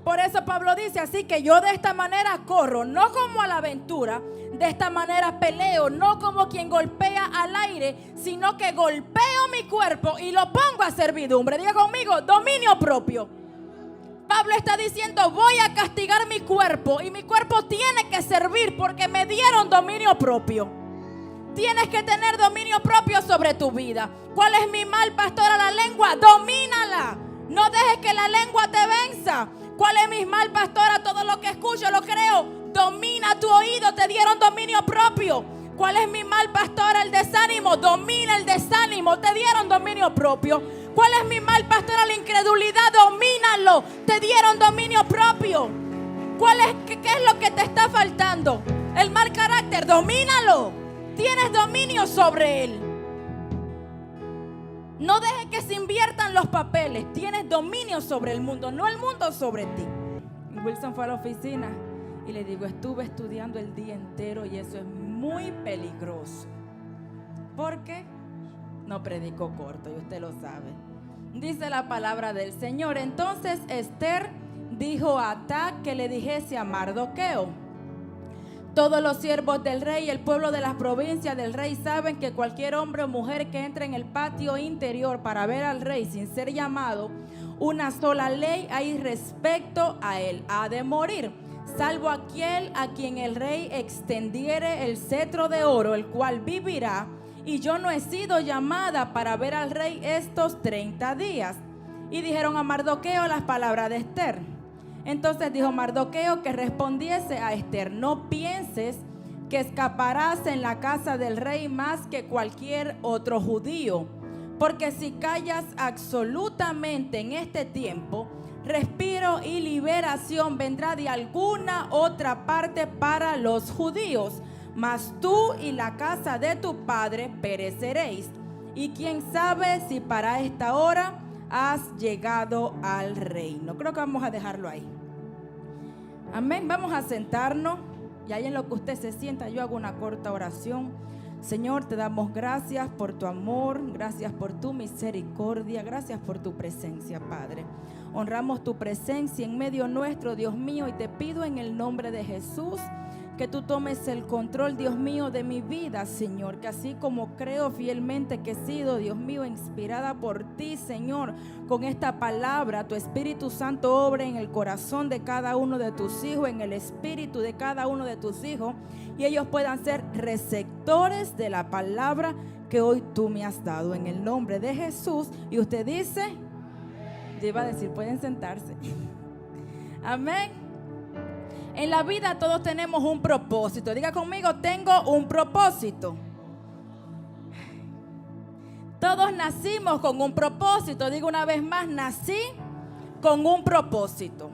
Por eso Pablo dice, así que yo de esta manera corro, no como a la aventura, de esta manera peleo, no como quien golpea al aire, sino que golpeo mi cuerpo y lo pongo a servidumbre. Diga conmigo, dominio propio. Pablo está diciendo, voy a castigar mi cuerpo y mi cuerpo tiene que servir porque me dieron dominio propio. Tienes que tener dominio propio sobre tu vida. ¿Cuál es mi mal, pastora? La lengua, domínala. No dejes que la lengua te venza. ¿Cuál es mi mal, pastora? Todo lo que escucho lo creo. Domina tu oído, te dieron dominio propio. ¿Cuál es mi mal, pastora? El desánimo. Domina el desánimo, te dieron dominio propio. ¿Cuál es mi mal, pastora? La incredulidad. Domínalo, te dieron dominio propio. ¿Qué es lo que te está faltando? El mal carácter, domínalo. Tienes dominio sobre él. No dejes que se inviertan los papeles. Tienes dominio sobre el mundo, no el mundo sobre ti. Wilson fue a la oficina y le digo, estuve estudiando el día entero y eso es muy peligroso. ¿Por qué? No predico corto y usted lo sabe. Dice la palabra del Señor. Entonces Esther dijo a Atac que le dijese a Mardoqueo: todos los siervos del rey y el pueblo de las provincias del rey saben que cualquier hombre o mujer que entre en el patio interior para ver al rey sin ser llamado, una sola ley hay respecto a él: ha de morir, salvo aquel a quien el rey extendiere el cetro de oro, el cual vivirá. Y yo no he sido llamada para ver al rey estos 30 días. Y dijeron a Mardoqueo las palabras de Esther. Entonces dijo Mardoqueo que respondiese a Esther: no pienses que escaparás en la casa del rey más que cualquier otro judío, porque si callas absolutamente en este tiempo, respiro y liberación vendrá de alguna otra parte para los judíos, mas tú y la casa de tu padre pereceréis. Y quién sabe si para esta hora has llegado al reino. Creo que vamos a dejarlo ahí. Amén. Vamos a sentarnos y ahí en lo que usted se sienta yo hago una corta oración. Señor, te damos gracias por tu amor, gracias por tu misericordia, gracias por tu presencia, Padre. Honramos tu presencia en medio nuestro, Dios mío, y te pido en el nombre de Jesús que tú tomes el control, Dios mío, de mi vida, Señor, que así como creo fielmente que he sido, Dios mío, inspirada por ti, Señor, con esta palabra, tu Espíritu Santo obre en el corazón de cada uno de tus hijos, en el espíritu de cada uno de tus hijos, y ellos puedan ser receptores de la palabra que hoy tú me has dado, en el nombre de Jesús. Y usted dice, yo iba a decir, pueden sentarse. Amén. En la vida todos tenemos un propósito. Diga conmigo, tengo un propósito. Todos nacimos con un propósito. Digo una vez más, nací con un propósito.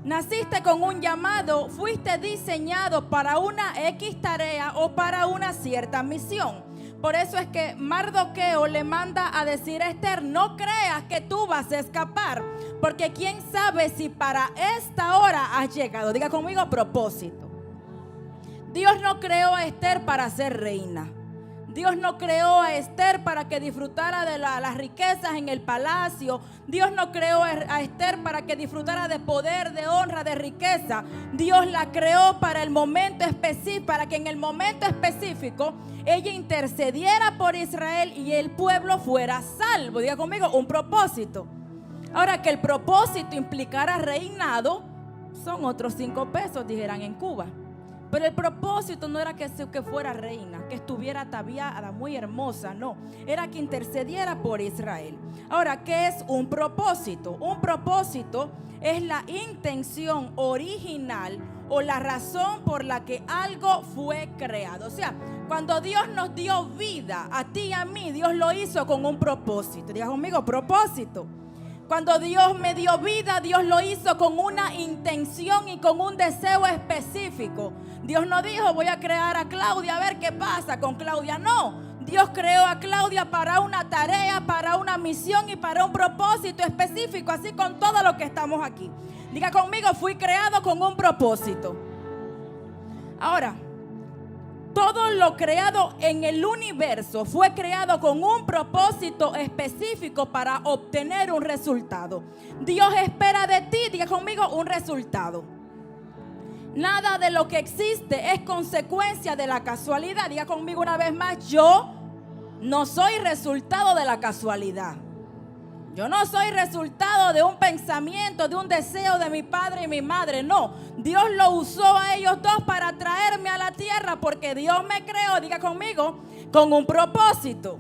Naciste con un llamado, fuiste diseñado para una X tarea o para una cierta misión. Por eso es que Mardoqueo le manda a decir a Esther: no creas que tú vas a escapar, porque quién sabe si para esta hora has llegado. Diga conmigo, propósito. Dios no creó a Esther para ser reina. Dios no creó a Esther para que disfrutara de las riquezas en el palacio. Dios no creó a Esther para que disfrutara de poder, de honra, de riqueza. Dios la creó para el momento específico, para que en el momento específico ella intercediera por Israel y el pueblo fuera salvo. Diga conmigo, un propósito. Ahora, que el propósito implicara reinado, son otros 5 pesos, dijeran en Cuba. Pero el propósito no era que fuera reina, que estuviera ataviada, muy hermosa, no. Era que intercediera por Israel. Ahora, ¿qué es un propósito? Un propósito es la intención original o la razón por la que algo fue creado. O sea, cuando Dios nos dio vida, a ti y a mí, Dios lo hizo con un propósito. Diga conmigo, propósito. Cuando Dios me dio vida, Dios lo hizo con una intención y con un deseo específico. Dios no dijo, voy a crear a Claudia a ver qué pasa con Claudia. No, Dios creó a Claudia para una tarea, para una misión y para un propósito específico. Así con todo lo que estamos aquí. Diga conmigo, fui creado con un propósito. Ahora, Todo lo creado en el universo fue creado con un propósito específico para obtener un resultado. Dios espera de ti, diga conmigo, un resultado. Nada de lo que existe es consecuencia de la casualidad. Diga conmigo una vez más, yo no soy resultado de la casualidad. Yo no soy resultado de un pensamiento, de un deseo de mi padre y mi madre. No, Dios lo usó a ellos dos para traerme a la tierra, porque Dios me creó, diga conmigo, con un propósito.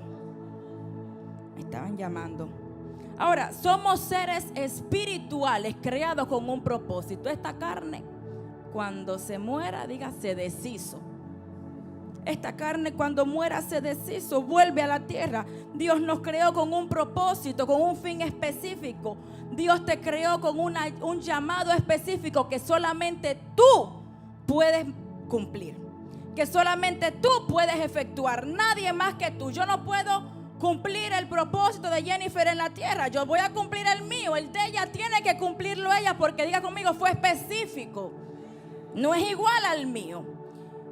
Me estaban llamando. Ahora, somos seres espirituales creados con un propósito. Esta carne, cuando se muera, diga, se deshizo. Esta carne cuando muera se deshizo, vuelve a la tierra. Dios nos creó con un propósito, con un fin específico. Dios te creó con un llamado específico que solamente tú puedes cumplir, que solamente tú puedes efectuar, nadie más que tú. Yo no puedo cumplir el propósito de Jennifer en la tierra, yo voy a cumplir el mío. El de ella tiene que cumplirlo ella, porque diga conmigo, fue específico, no es igual al mío.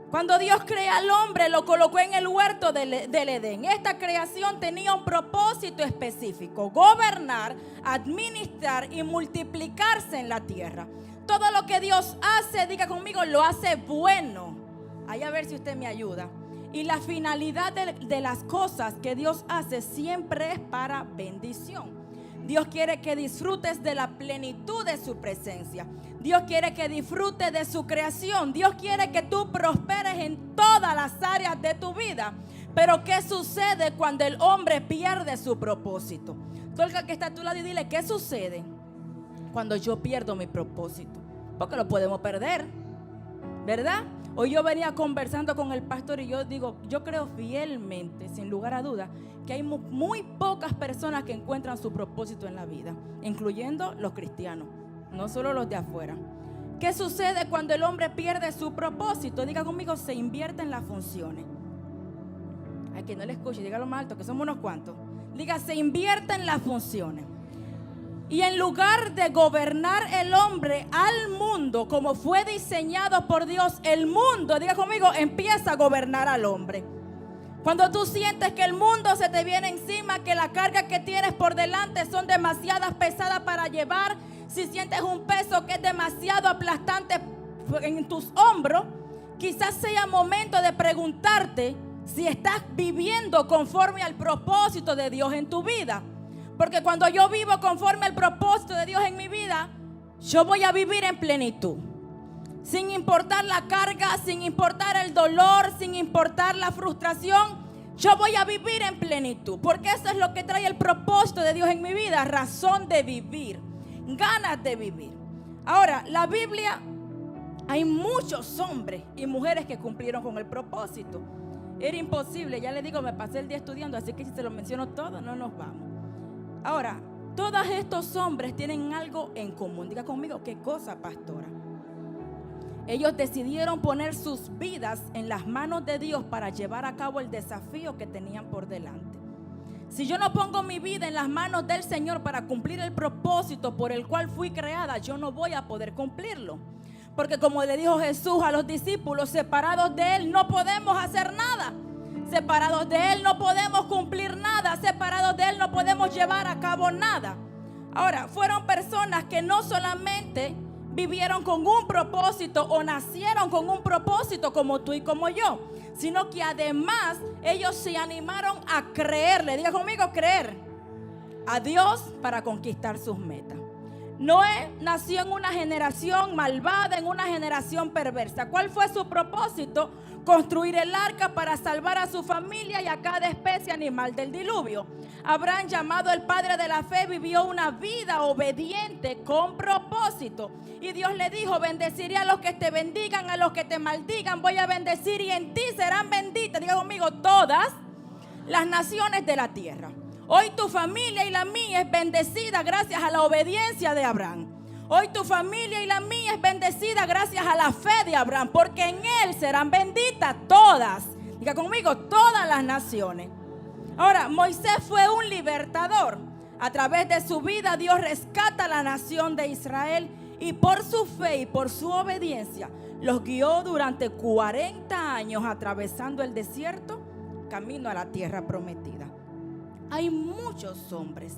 Cuando Dios crea al hombre, lo colocó en el huerto del Edén. Esta creación tenía un propósito específico: gobernar, administrar y multiplicarse en la tierra. Todo lo que Dios hace, diga conmigo, lo hace bueno. Ahí a ver si usted me ayuda. Y la finalidad de las cosas que Dios hace siempre es para bendición. Dios quiere que disfrutes de la plenitud de su presencia. Dios quiere que disfrutes de su creación. Dios quiere que tú prosperes en todas las áreas de tu vida. Pero ¿qué sucede cuando el hombre pierde su propósito? Toca que está a tu lado y dile, ¿qué sucede cuando yo pierdo mi propósito? Porque lo podemos perder, ¿verdad? Hoy yo venía conversando con el pastor y yo digo, yo creo fielmente, sin lugar a dudas, que hay muy pocas personas que encuentran su propósito en la vida, incluyendo los cristianos, no solo los de afuera. ¿Qué sucede cuando el hombre pierde su propósito? Diga conmigo, se invierte en las funciones. Ay, que no le escuche, dígalo más alto, que somos unos cuantos. Diga, se invierte en las funciones. Y en lugar de gobernar el hombre al mundo como fue diseñado por Dios, el mundo, diga conmigo, empieza a gobernar al hombre. Cuando tú sientes que el mundo se te viene encima, que la carga que tienes por delante son demasiadas pesadas para llevar, si sientes un peso que es demasiado aplastante en tus hombros, quizás sea momento de preguntarte si estás viviendo conforme al propósito de Dios en tu vida. Porque cuando yo vivo conforme al propósito de Dios en mi vida, yo voy a vivir en plenitud. Sin importar la carga, sin importar el dolor, sin importar la frustración, yo voy a vivir en plenitud. Porque eso es lo que trae el propósito de Dios en mi vida, razón de vivir, ganas de vivir. Ahora, la Biblia, hay muchos hombres y mujeres que cumplieron con el propósito. Era imposible, ya le digo, me pasé el día estudiando, así que si se lo menciono todo, no nos vamos. Ahora, todos estos hombres tienen algo en común. Diga conmigo, ¿qué cosa, pastora? Ellos decidieron poner sus vidas en las manos de Dios para llevar a cabo el desafío que tenían por delante. Si yo no pongo mi vida en las manos del Señor para cumplir el propósito por el cual fui creada, yo no voy a poder cumplirlo. Porque como le dijo Jesús a los discípulos, separados de Él no podemos hacer nada. Separados de Él no podemos cumplir nada. Separados de Él no podemos llevar a cabo nada. Ahora, fueron personas que no solamente vivieron con un propósito o nacieron con un propósito como tú y como yo, sino que además ellos se animaron a creerle. Diga conmigo, creer a Dios para conquistar sus metas. Noé nació en una generación malvada, en una generación perversa. ¿Cuál fue su propósito? Construir el arca para salvar a su familia y a cada especie animal del diluvio. Abraham, llamado el padre de la fe, vivió una vida obediente con propósito. Y Dios le dijo, bendeciré a los que te bendigan, a los que te maldigan voy a bendecir y en ti serán benditas, diga conmigo, todas las naciones de la tierra. Hoy tu familia y la mía es bendecida gracias a la obediencia de Abraham. Hoy tu familia y la mía es bendecida gracias a la fe de Abraham, porque en él serán benditas todas. Diga conmigo, todas las naciones. Ahora, Moisés fue un libertador. A través de su vida Dios rescata a la nación de Israel Y por su fe y por su obediencia los guió durante 40 años atravesando el desierto, camino a la tierra prometida. Hay muchos hombres,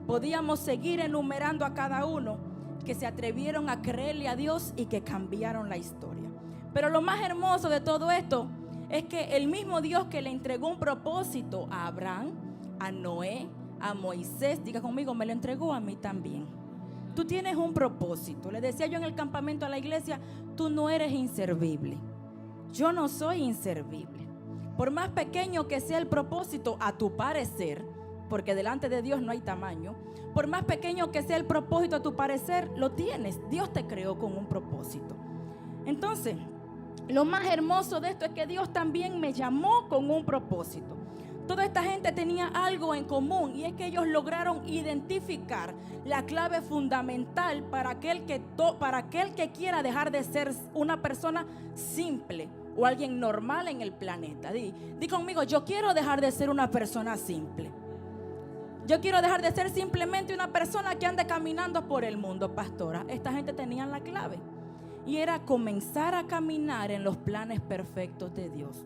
podíamos seguir enumerando a cada uno, que se atrevieron a creerle a Dios y que cambiaron la historia. Pero lo más hermoso de todo esto es que el mismo Dios que le entregó un propósito a Abraham, a Noé, a Moisés, diga conmigo, me lo entregó a mí también. Tú tienes un propósito. Le decía yo en el campamento a la iglesia, tú no eres inservible. Yo no soy inservible. Por más pequeño que sea el propósito a tu parecer, porque delante de Dios no hay tamaño, por más pequeño que sea el propósito a tu parecer, lo tienes. Dios te creó con un propósito. Entonces, lo más hermoso de esto es que Dios también me llamó con un propósito. Toda esta gente tenía algo en común, y es que ellos lograron identificar la clave fundamental para aquel que quiera dejar de ser una persona simple o alguien normal en el planeta. Di conmigo, yo quiero dejar de ser una persona simple. Yo quiero dejar de ser simplemente una persona que ande caminando por el mundo, pastora. Esta gente tenía la clave, y era comenzar a caminar en los planes perfectos de Dios.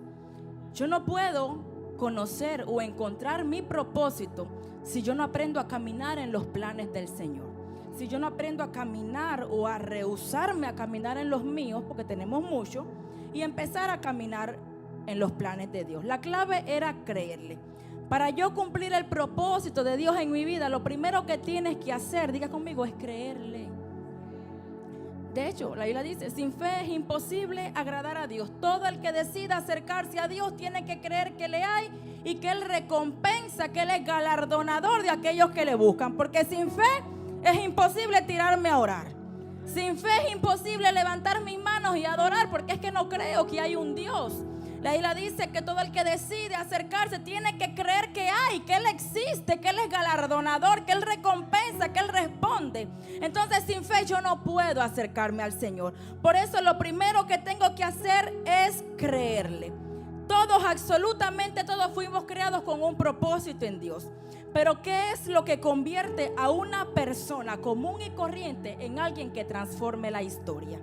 Yo no puedo conocer o encontrar mi propósito si yo no aprendo a caminar en los planes del Señor. Si yo no aprendo a caminar o a rehusarme a caminar en los míos, porque tenemos mucho, y empezar a caminar en los planes de Dios. La clave era creerle. Para yo cumplir el propósito de Dios en mi vida, lo primero que tienes que hacer, diga conmigo, es creerle. De hecho, la Biblia dice, sin fe es imposible agradar a Dios. Todo el que decida acercarse a Dios tiene que creer que le hay y que Él recompensa, que Él es galardonador de aquellos que le buscan. Porque sin fe es imposible tirarme a orar. Sin fe es imposible levantar mis manos y adorar, porque es que no creo que hay un Dios. La Biblia dice que todo el que decide acercarse tiene que creer que hay, que Él existe, que Él es galardonador, que Él recompensa, que Él responde. Entonces sin fe yo no puedo acercarme al Señor. Por eso lo primero que tengo que hacer es creerle. Todos, absolutamente todos fuimos creados con un propósito en Dios. Pero ¿qué es lo que convierte a una persona común y corriente en alguien que transforme la historia?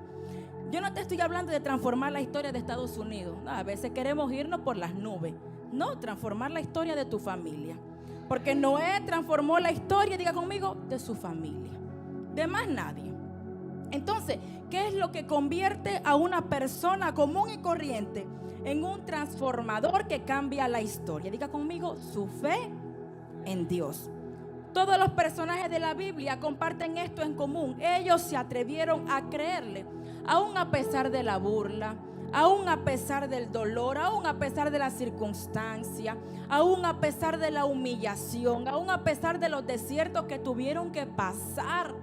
Yo no te estoy hablando de transformar la historia de Estados Unidos. No, a veces queremos irnos por las nubes. No, transformar la historia de tu familia. Porque Noé transformó la historia, diga conmigo, de su familia. De más nadie. Entonces, ¿qué es lo que convierte a una persona común y corriente en un transformador que cambia la historia? Diga conmigo, su fe en Dios. Todos los personajes de la Biblia comparten esto en común. Ellos se atrevieron a creerle, aún a pesar de la burla, aún a pesar del dolor, aún a pesar de la circunstancia, aún a pesar de la humillación, aún a pesar de los desiertos que tuvieron que pasar.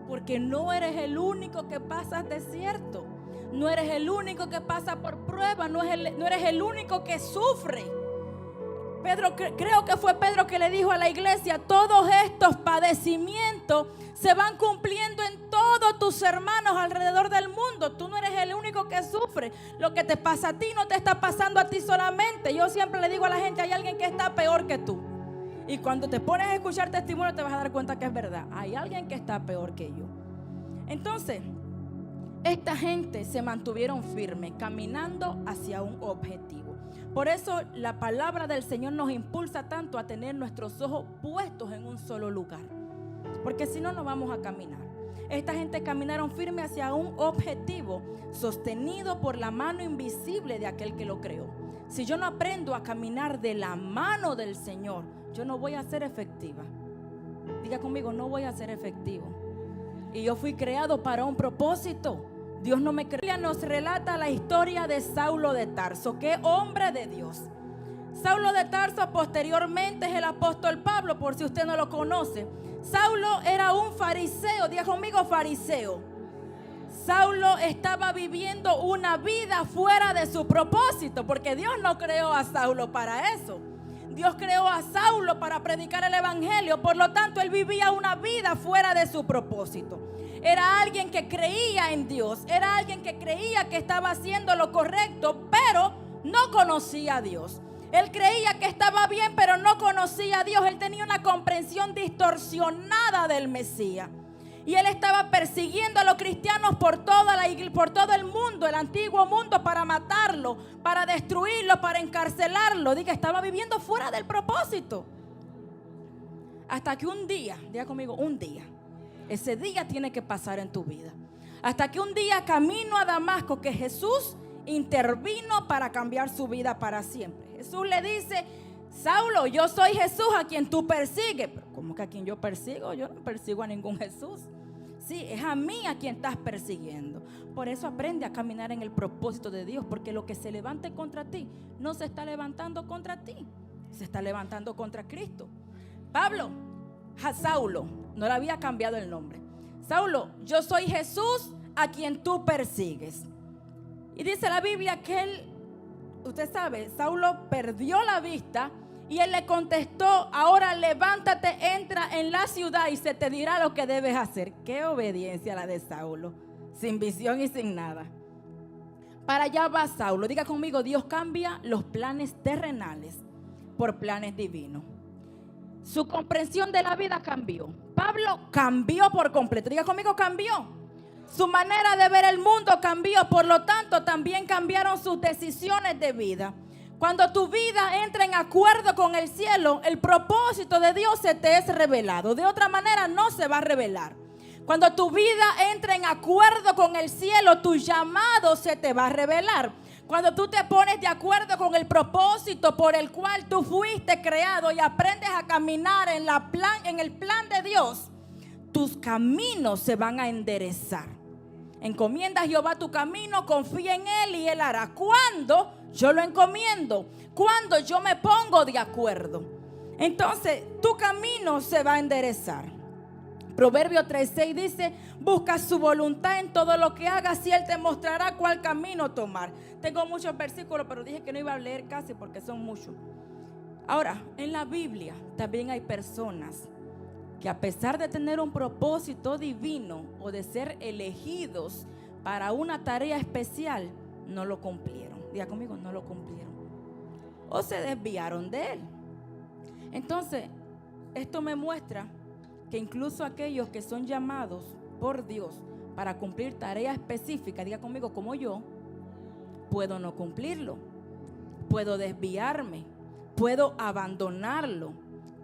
Porque no eres el único que pasa desierto, no eres el único que pasa por prueba, no eres el único que sufre. Creo que fue Pedro que le dijo a la iglesia, todos estos padecimientos se van cumpliendo en todos tus hermanos alrededor del mundo. Tú no eres el único que sufre. Lo que te pasa a ti no te está pasando a ti solamente. Yo siempre le digo a la gente, hay alguien que está peor que tú. Y cuando te pones a escuchar testimonio te vas a dar cuenta que es verdad. Hay alguien que está peor que yo. Entonces, esta gente se mantuvieron firmes, caminando hacia un objetivo. Por eso la palabra del Señor nos impulsa tanto a tener nuestros ojos puestos en un solo lugar. Porque si no, no vamos a caminar. Esta gente caminaron firme hacia un objetivo sostenido por la mano invisible de aquel que lo creó. Si yo no aprendo a caminar de la mano del Señor, yo no voy a ser efectiva. Diga conmigo, no voy a ser efectivo. Y yo fui creado para un propósito. Dios no me creó. Nos relata la historia de Saulo de Tarso, que hombre de Dios. Saulo de Tarso posteriormente es el apóstol Pablo, por si usted no lo conoce. Saulo era un fariseo, diga conmigo fariseo. Saulo estaba viviendo una vida fuera de su propósito, porque Dios no creó a Saulo para eso. Dios creó a Saulo para predicar el evangelio, por lo tanto él vivía una vida fuera de su propósito. Era alguien que creía en Dios, era alguien que creía que estaba haciendo lo correcto, pero no conocía a Dios. Él creía que estaba bien, pero no conocía a Dios. Él tenía una comprensión distorsionada del Mesías. Y él estaba persiguiendo a los cristianos por todo el mundo, el antiguo mundo, para matarlo, para destruirlo, para encarcelarlo. Diga, estaba viviendo fuera del propósito. Hasta que un día, diga conmigo, un día, ese día tiene que pasar en tu vida. Hasta que un día, camino a Damasco, que Jesús intervino para cambiar su vida para siempre. Jesús le dice: Saulo, yo soy Jesús a quien tú persigues. Pero ¿cómo que a quien yo persigo? Yo no persigo a ningún Jesús. Sí, es a mí a quien estás persiguiendo. Por eso aprende a caminar en el propósito de Dios, porque lo que se levante contra ti no se está levantando contra ti, se está levantando contra Cristo. Pablo, a Saulo, no le había cambiado el nombre. Saulo, yo soy Jesús a quien tú persigues. Y dice la Biblia que él, usted sabe, Saulo perdió la vista y él le contestó: ahora levántate, entra en la ciudad y se te dirá lo que debes hacer. Qué obediencia la de Saulo, sin visión y sin nada. Para allá va Saulo. Diga conmigo, Dios cambia los planes terrenales por planes divinos. Su comprensión de la vida cambió. Pablo cambió por completo. Diga conmigo, cambió. Su manera de ver el mundo cambió. Por lo tanto, también cambiaron sus decisiones de vida. Cuando tu vida entra en acuerdo con el cielo, el propósito de Dios se te es revelado. De otra manera no se va a revelar. Cuando tu vida entra en acuerdo con el cielo, tu llamado se te va a revelar. Cuando tú te pones de acuerdo con el propósito por el cual tú fuiste creado y aprendes a caminar en el plan de Dios, tus caminos se van a enderezar. Encomienda a Jehová tu camino, confía en Él y Él hará. ¿Cuándo? Yo lo encomiendo. Cuando yo me pongo de acuerdo, entonces tu camino se va a enderezar. Proverbio 3:6 dice: busca su voluntad en todo lo que hagas y Él te mostrará cuál camino tomar. Tengo muchos versículos, pero dije que no iba a leer casi porque son muchos. Ahora, en la Biblia también hay personas que, a pesar de tener un propósito divino o de ser elegidos para una tarea especial, no lo cumplieron. Diga conmigo, no lo cumplieron. O se desviaron de Él. Entonces, esto me muestra que incluso aquellos que son llamados por Dios para cumplir tareas específicas, diga conmigo, como yo, puedo no cumplirlo, puedo desviarme, puedo abandonarlo,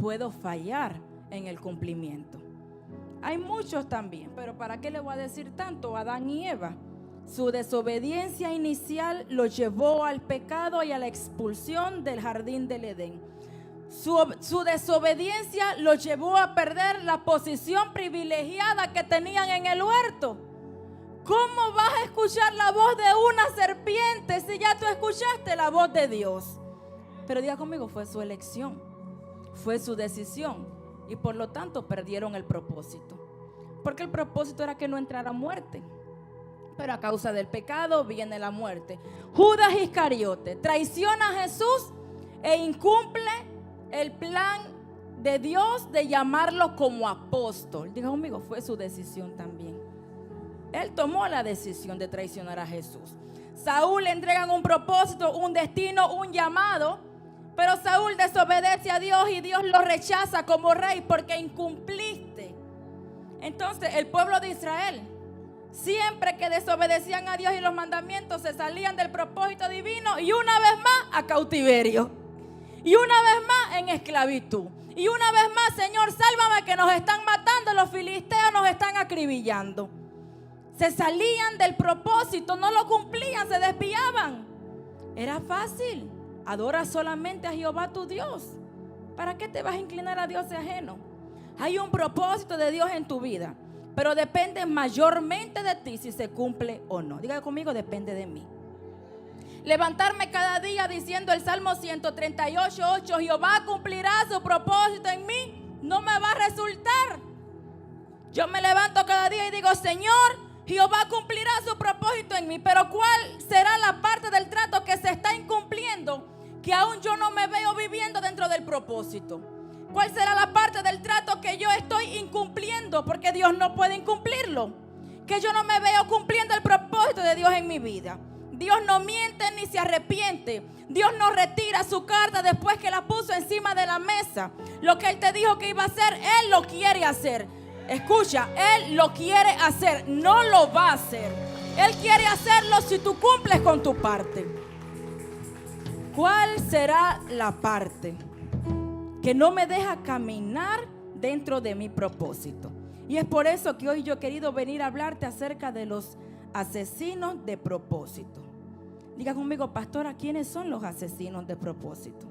puedo fallar en el cumplimiento. Hay muchos también, pero ¿para qué le voy a decir tanto? Adán y Eva, su desobediencia inicial los llevó al pecado y a la expulsión del jardín del Edén. Su desobediencia los llevó a perder la posición privilegiada que tenían en el huerto. ¿Cómo vas a escuchar la voz de una serpiente si ya tú escuchaste la voz de Dios? Pero diga conmigo, fue su elección, fue su decisión, y por lo tanto perdieron el propósito. Porque el propósito era que no entrara muerte, pero a causa del pecado viene la muerte. Judas Iscariote traiciona a Jesús e incumple el plan de Dios de llamarlo como apóstol. Diga conmigo, fue su decisión también. Él tomó la decisión de traicionar a Jesús. Saúl le entregan un propósito, un destino, un llamado, pero Saúl desobedece a Dios y Dios lo rechaza como rey porque incumpliste. Entonces el pueblo de Israel, siempre que desobedecían a Dios y los mandamientos, se salían del propósito divino y una vez más a cautiverio. Y una vez más en esclavitud. Y una vez más, Señor, sálvame que nos están matando, los filisteos nos están acribillando. Se salían del propósito, no lo cumplían, se desviaban. Era fácil. Adora solamente a Jehová tu Dios. ¿Para qué te vas a inclinar a Dios ajeno? Hay un propósito de Dios en tu vida, pero depende mayormente de ti si se cumple o no. Diga conmigo, depende de mí. Levantarme cada día diciendo el Salmo 138:8, Jehová cumplirá su propósito en mí, no me va a resultar. Yo me levanto cada día y digo, Señor, Jehová cumplirá su propósito en mí, pero ¿cuál será la parte del trato que se está incumpliendo, que aún yo no me veo viviendo dentro del propósito? ¿Cuál será la parte del trato que yo estoy incumpliendo, porque Dios no puede incumplirlo? Que yo no me veo cumpliendo el propósito de Dios en mi vida. Dios no miente ni se arrepiente. Dios no retira su carta después que la puso encima de la mesa. Lo que Él te dijo que iba a hacer, Él lo quiere hacer. Escucha, Él lo quiere hacer, no lo va a hacer. Él quiere hacerlo si tú cumples con tu parte. ¿Cuál será la parte que no me deja caminar dentro de mi propósito? Y es por eso que hoy yo he querido venir a hablarte acerca de los asesinos de propósito. Diga conmigo, pastora, ¿quiénes son los asesinos de propósito?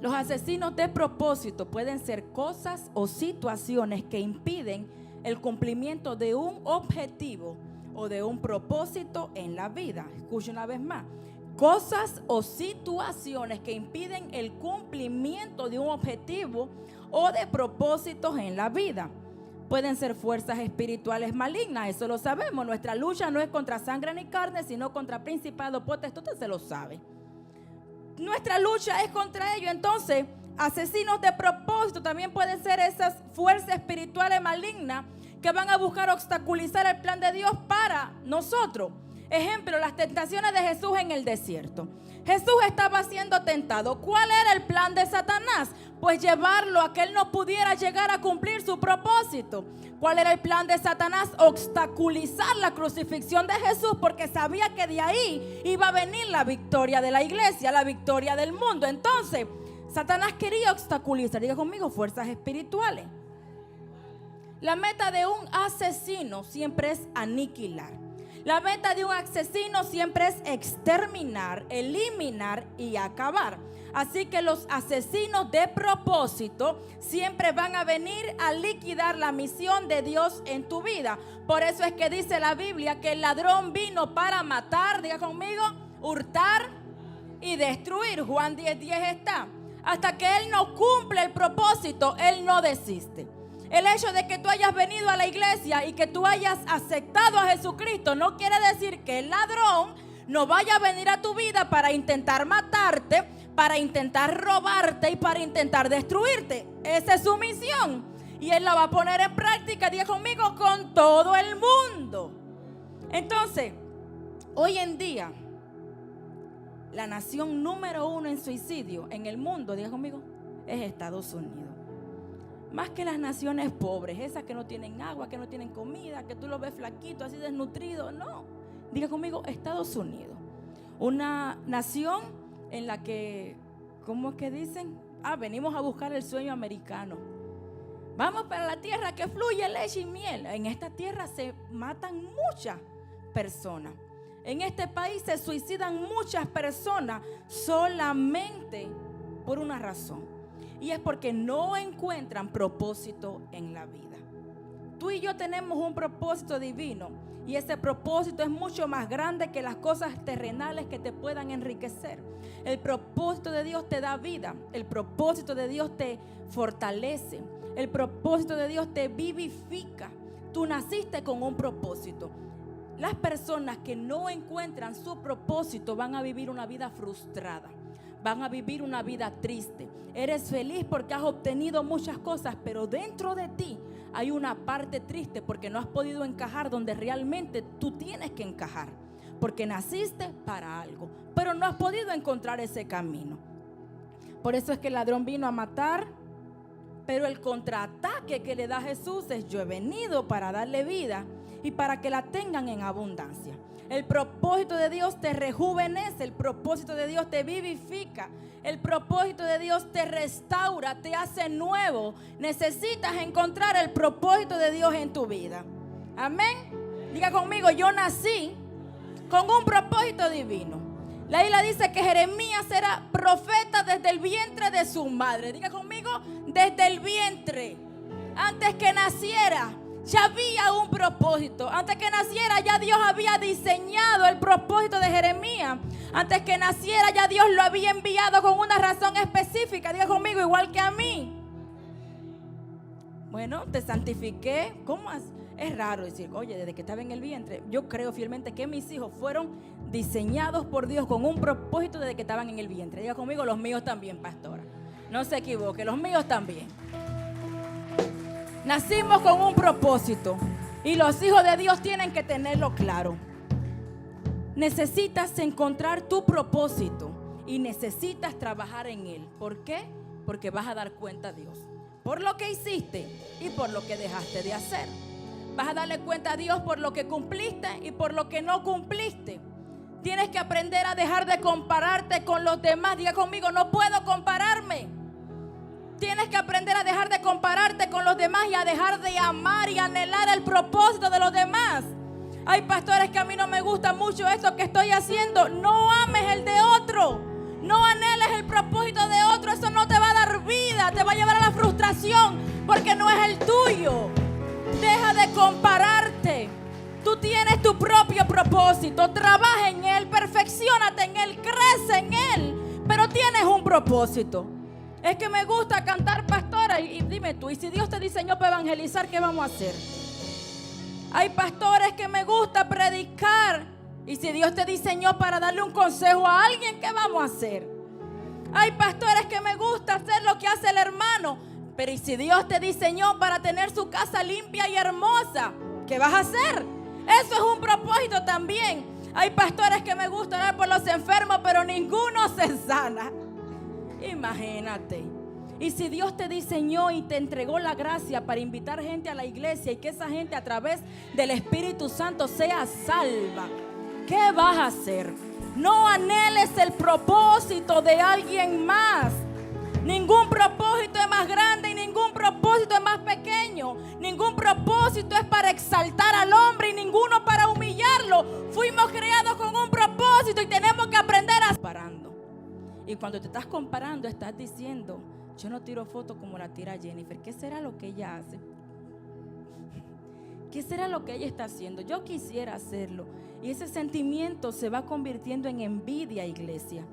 Los asesinos de propósito pueden ser cosas o situaciones que impiden el cumplimiento de un objetivo o de un propósito en la vida. Escucha una vez más. Cosas o situaciones que impiden el cumplimiento de un objetivo o de propósitos en la vida. Pueden ser fuerzas espirituales malignas, eso lo sabemos. Nuestra lucha no es contra sangre ni carne, sino contra principados, potestades, usted se lo sabe. Nuestra lucha es contra ellos. Entonces, asesinos de propósito también pueden ser esas fuerzas espirituales malignas que van a buscar obstaculizar el plan de Dios para nosotros. Ejemplo, las tentaciones de Jesús en el desierto. Jesús estaba siendo tentado. ¿Cuál era el plan de Satanás? Pues llevarlo a que él no pudiera llegar a cumplir su propósito. ¿Cuál era el plan de Satanás? Obstaculizar la crucifixión de Jesús, porque sabía que de ahí iba a venir la victoria de la iglesia, la victoria del mundo. Entonces, Satanás quería obstaculizar, diga conmigo, fuerzas espirituales. La meta de un asesino siempre es aniquilar. La meta de un asesino siempre es exterminar, eliminar y acabar. Así que los asesinos de propósito siempre van a venir a liquidar la misión de Dios en tu vida. Por eso es que dice la Biblia que el ladrón vino para matar, diga conmigo, hurtar y destruir. Juan 10:10 está. Hasta que él no cumple el propósito, él no desiste. El hecho de que tú hayas venido a la iglesia y que tú hayas aceptado a Jesucristo no quiere decir que el ladrón no vaya a venir a tu vida para intentar matarte, para intentar robarte y para intentar destruirte. Esa es su misión. Y él la va a poner en práctica, diga conmigo, con todo el mundo. Entonces, hoy en día, la nación número 1 en suicidio en el mundo, diga conmigo, es Estados Unidos. Más que las naciones pobres, esas que no tienen agua, que no tienen comida, que tú lo ves flaquito, así desnutrido. No, diga conmigo, Estados Unidos. Una nación en la que, ¿cómo es que dicen? Venimos a buscar el sueño americano. Vamos para la tierra que fluye leche y miel. En esta tierra se matan muchas personas. En este país se suicidan muchas personas solamente por una razón. Y es porque no encuentran propósito en la vida. Tú y yo tenemos un propósito divino. Y ese propósito es mucho más grande que las cosas terrenales que te puedan enriquecer. El propósito de Dios te da vida. El propósito de Dios te fortalece. El propósito de Dios te vivifica. Tú naciste con un propósito. Las personas que no encuentran su propósito van a vivir una vida frustrada. Van a vivir una vida triste. Eres feliz porque has obtenido muchas cosas, pero dentro de ti hay una parte triste porque no has podido encajar donde realmente tú tienes que encajar. Porque naciste para algo, pero no has podido encontrar ese camino. Por eso es que el ladrón vino a matar, pero el contraataque que le da Jesús es: yo he venido para darle vida y para que la tengan en abundancia. El propósito de Dios te rejuvenece, el propósito de Dios te vivifica, el propósito de Dios te restaura, te hace nuevo. Necesitas encontrar el propósito de Dios en tu vida. Amén. Diga conmigo, yo nací con un propósito divino. La Biblia dice que Jeremías era profeta desde el vientre de su madre. Diga conmigo, desde el vientre. Antes que naciera, ya había un propósito. Antes que naciera, ya Dios había diseñado el propósito de Jeremías. Antes que naciera, ya Dios lo había enviado con una razón específica. Diga conmigo, igual que a mí. Bueno, te santifiqué. ¿Cómo es raro decir, oye, desde que estaba en el vientre? Yo creo fielmente que mis hijos fueron diseñados por Dios con un propósito desde que estaban en el vientre. Diga conmigo, los míos también, pastora. No se equivoque, los míos también. Nacimos con un propósito y los hijos de Dios tienen que tenerlo claro. Necesitas encontrar tu propósito y necesitas trabajar en él. ¿Por qué? Porque vas a dar cuenta a Dios. por lo que hiciste y por lo que dejaste de hacer. Vas a darle cuenta a Dios por lo que cumpliste y por lo que no cumpliste. Tienes que aprender a dejar de compararte con los demás. Diga conmigo, no puedo compararme. Tienes que aprender a dejar de compararte con los demás y a dejar de amar y anhelar el propósito de los demás. Hay pastores que a mí no me gusta mucho esto que estoy haciendo. No ames el de otro. No anheles el propósito de otro. Eso no te va a dar vida. Te va a llevar a la frustración porque no es el tuyo. Deja de compararte. Tú tienes tu propio propósito. Trabaja en él, perfecciónate en él, crece en él. Pero tienes un propósito. Es que me gusta cantar, pastora. Y dime tú, y si Dios te diseñó para evangelizar, ¿qué vamos a hacer? Hay pastores que me gusta predicar. Y si Dios te diseñó para darle un consejo a alguien, ¿qué vamos a hacer? Hay pastores que me gusta hacer lo que hace el hermano. Pero y si Dios te diseñó para tener su casa limpia y hermosa, ¿qué vas a hacer? Eso es un propósito también. Hay pastores que me gusta orar por los enfermos, pero ninguno se sana. Imagínate. Y si Dios te diseñó y te entregó la gracia para invitar gente a la iglesia y que esa gente a través del Espíritu Santo sea salva, ¿qué vas a hacer? No anheles el propósito de alguien más. Ningún propósito es más grande y ningún propósito es más pequeño. Ningún propósito es para exaltar al hombre y ninguno para humillarlo. Fuimos creados con un propósito y tenemos que aprender a comparando. Y cuando te estás comparando estás diciendo, yo no tiro fotos como la tira Jennifer. ¿Qué será lo que ella hace? ¿Qué será lo que ella está haciendo? Yo quisiera hacerlo. Y ese sentimiento se va convirtiendo en envidia, iglesia.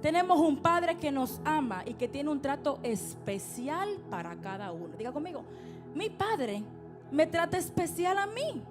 Tenemos un Padre que nos ama y que tiene un trato especial para cada uno. Diga conmigo, mi Padre me trata especial a mí.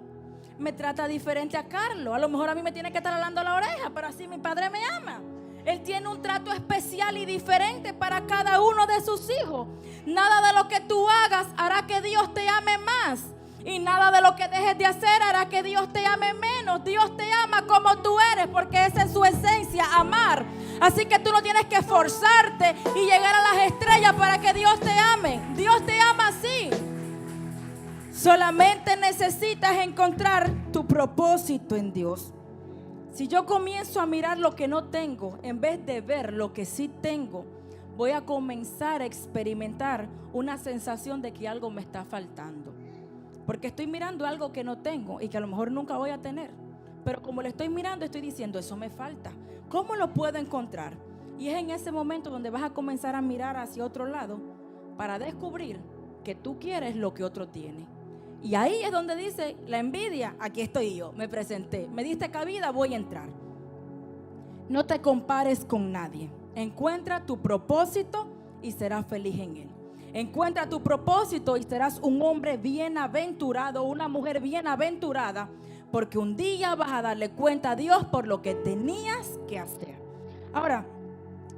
Me trata diferente a Carlos. A lo mejor a mí me tiene que estar hablando la oreja, pero así mi Padre me ama. Él tiene un trato especial y diferente para cada uno de sus hijos. Nada de lo que tú hagas hará que Dios te ame más. Y nada de lo que dejes de hacer hará que Dios te ame menos. Dios te ama como tú eres, porque esa es su esencia, amar. Así que tú no tienes que esforzarte y llegar a las estrellas para que Dios te ame. Dios te ama así. Solamente necesitas encontrar tu propósito en Dios. Si yo comienzo a mirar lo que no tengo en vez de ver lo que sí tengo, voy a comenzar a experimentar una sensación de que algo me está faltando. Porque estoy mirando algo que no tengo y que a lo mejor nunca voy a tener. Pero como lo estoy mirando, estoy diciendo, eso me falta. ¿Cómo lo puedo encontrar? Y es en ese momento donde vas a comenzar a mirar hacia otro lado para descubrir que tú quieres lo que otro tiene. Y ahí es donde dice la envidia, aquí estoy yo, me presenté, me diste cabida, voy a entrar. No te compares con nadie. Encuentra tu propósito y serás feliz en él. Encuentra tu propósito y serás un hombre bienaventurado, una mujer bienaventurada, porque un día vas a darle cuenta a Dios por lo que tenías que hacer. Ahora,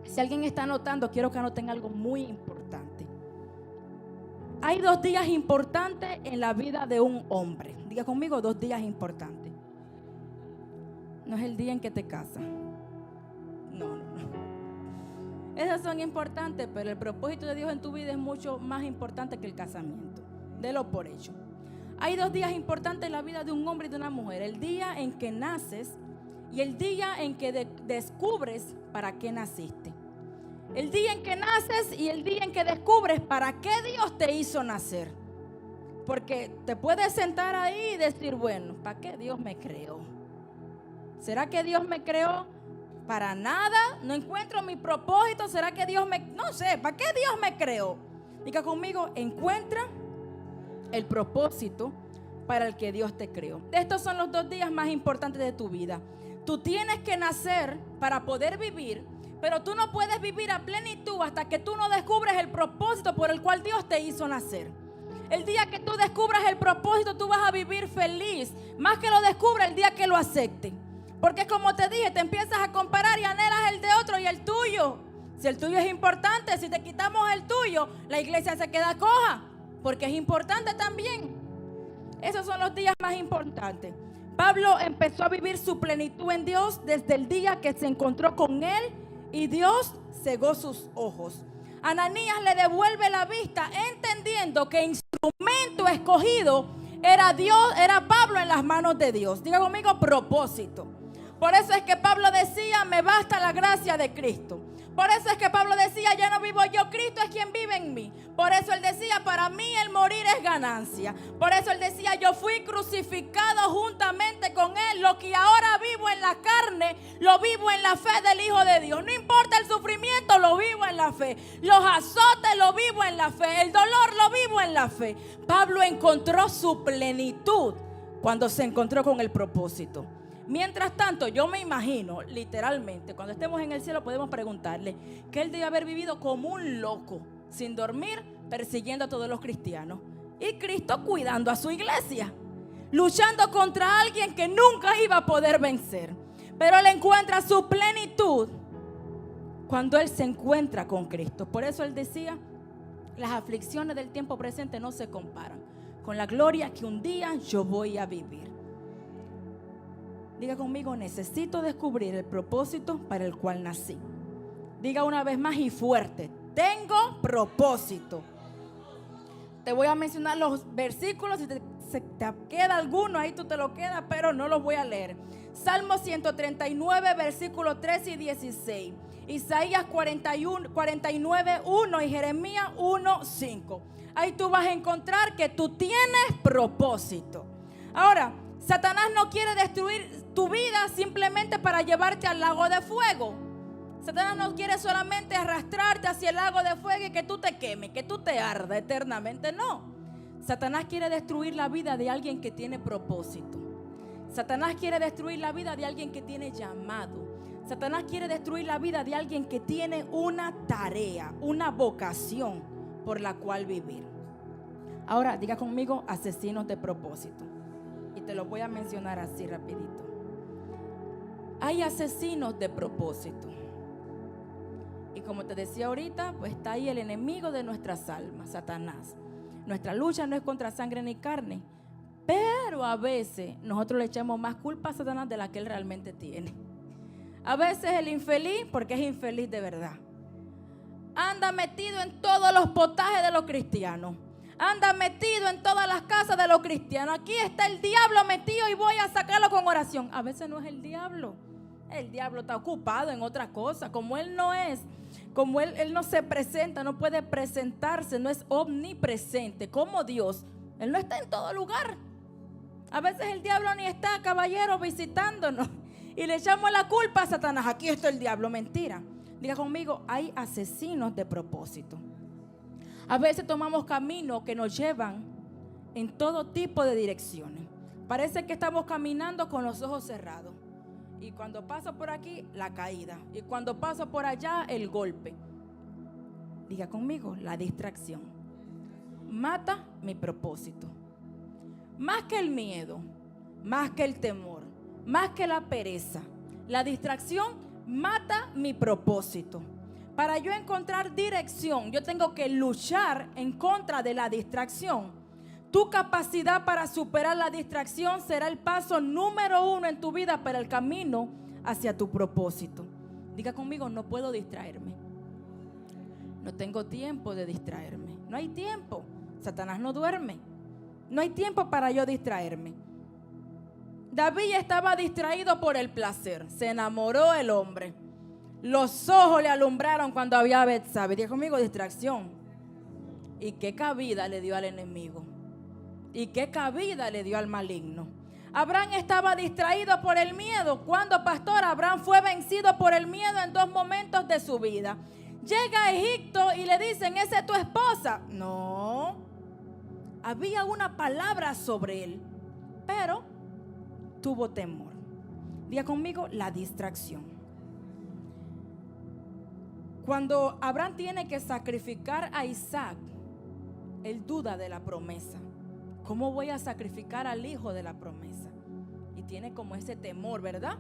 si alguien está anotando, quiero que anoten algo muy importante. Hay 2 días importantes en la vida de un hombre. Diga conmigo, 2 días importantes. No es el día en que te casas. No. Esos son importantes, pero el propósito de Dios en tu vida es mucho más importante que el casamiento. Delo por hecho. Hay 2 días importantes en la vida de un hombre y de una mujer. El día en que naces y el día en que descubres para qué naciste. El día en que naces y el día en que descubres para qué Dios te hizo nacer. Porque te puedes sentar ahí y decir, bueno, ¿para qué Dios me creó? ¿Será que Dios me creó para nada? No encuentro mi propósito. ¿Será que Dios me... No sé, ¿para qué Dios me creó? Diga conmigo, encuentra el propósito para el que Dios te creó. Estos son los 2 días más importantes de tu vida. Tú tienes que nacer para poder vivir, pero tú no puedes vivir a plenitud hasta que tú no descubres el propósito por el cual Dios te hizo nacer. El día que tú descubras el propósito, tú vas a vivir feliz. Más que lo descubras el día que lo acepte. Porque como te dije, te empiezas a comparar y anhelas el de otro y el tuyo. Si el tuyo es importante, si te quitamos el tuyo, la iglesia se queda coja, porque es importante también. Esos son los días más importantes. Pablo empezó a vivir su plenitud en Dios desde el día que se encontró con Él y Dios cegó sus ojos. Ananías le devuelve la vista, entendiendo que instrumento escogido era Dios, era Pablo en las manos de Dios. Diga conmigo, propósito. Por eso es que Pablo decía, me basta la gracia de Cristo. Por eso es que Pablo decía, ya no vivo yo, Cristo es quien vive en mí. Por eso él decía, para mí el morir es ganancia. Por eso él decía, yo fui crucificado juntamente con él. Lo que ahora vivo en la carne, lo vivo en la fe del Hijo de Dios. No importa el sufrimiento, lo vivo en la fe. Los azotes, lo vivo en la fe. El dolor, lo vivo en la fe. Pablo encontró su plenitud cuando se encontró con el propósito. Mientras tanto, yo me imagino, literalmente, cuando estemos en el cielo podemos preguntarle que él debe haber vivido como un loco, sin dormir, persiguiendo a todos los cristianos. Y Cristo cuidando a su iglesia, luchando contra alguien que nunca iba a poder vencer. Pero él encuentra su plenitud cuando él se encuentra con Cristo. Por eso él decía, las aflicciones del tiempo presente no se comparan con la gloria que un día yo voy a vivir. Diga conmigo, necesito descubrir el propósito para el cual nací. Diga una vez más y fuerte, tengo propósito. Te voy a mencionar los versículos, si te queda alguno ahí tú te lo quedas, pero no los voy a leer. Salmo 139, versículos 13 y 16. Isaías 49, 1 y Jeremías 1, 5. Ahí tú vas a encontrar que tú tienes propósito. Ahora, Satanás no quiere destruir tu vida simplemente para llevarte al lago de fuego. Satanás no quiere solamente arrastrarte hacia el lago de fuego y que tú te quemes, que tú te ardas eternamente. No. Satanás quiere destruir la vida de alguien que tiene propósito. Satanás quiere destruir la vida de alguien que tiene llamado. Satanás quiere destruir la vida de alguien que tiene una tarea, una vocación por la cual vivir. Ahora diga conmigo, asesinos de propósito. Y te lo voy a mencionar así rapidito. Hay asesinos de propósito. Y como te decía ahorita, pues está ahí el enemigo de nuestras almas, Satanás. Nuestra lucha no es contra sangre ni carne, pero a veces nosotros le echamos más culpa a Satanás de la que él realmente tiene. A veces el infeliz, porque es infeliz de verdad, anda metido en todos los potajes de los cristianos. Anda metido en todas las casas de los cristianos. Aquí está el diablo metido y voy a sacarlo con oración. A veces no es el diablo. El diablo está ocupado en otra cosa. Como él no es, como él no se presenta, no puede presentarse, no es omnipresente como Dios. Él no está en todo lugar. A veces el diablo ni está, caballero, visitándonos. Y le echamos la culpa a Satanás. Aquí está el diablo. Mentira. Diga conmigo, hay asesinos de propósito. A veces tomamos caminos que nos llevan en todo tipo de direcciones. Parece que estamos caminando con los ojos cerrados. Y cuando paso por aquí, la caída. Y cuando paso por allá, el golpe. Diga conmigo, la distracción mata mi propósito. Más que el miedo, más que el temor, más que la pereza, la distracción mata mi propósito. Para yo encontrar dirección, yo tengo que luchar en contra de la distracción. Tu capacidad para superar la distracción será el paso número 1 en tu vida para el camino hacia tu propósito. Diga conmigo, no puedo distraerme. No tengo tiempo de distraerme. No hay tiempo. Satanás no duerme. No hay tiempo para yo distraerme. David estaba distraído por el placer. Se enamoró el hombre. Los ojos le alumbraron cuando había Betsabé. Diga conmigo, distracción. ¿Y qué cabida le dio al enemigo? ¿Y qué cabida le dio al maligno? Abraham estaba distraído por el miedo. Cuando, pastor, Abraham fue vencido por el miedo en 2 momentos de su vida. Llega a Egipto y le dicen, ¿esa es tu esposa? No. Había una palabra sobre él, pero tuvo temor. Diga conmigo, la distracción. Cuando Abraham tiene que sacrificar a Isaac, él duda de la promesa. ¿Cómo voy a sacrificar al hijo de la promesa? Y tiene como ese temor, ¿verdad?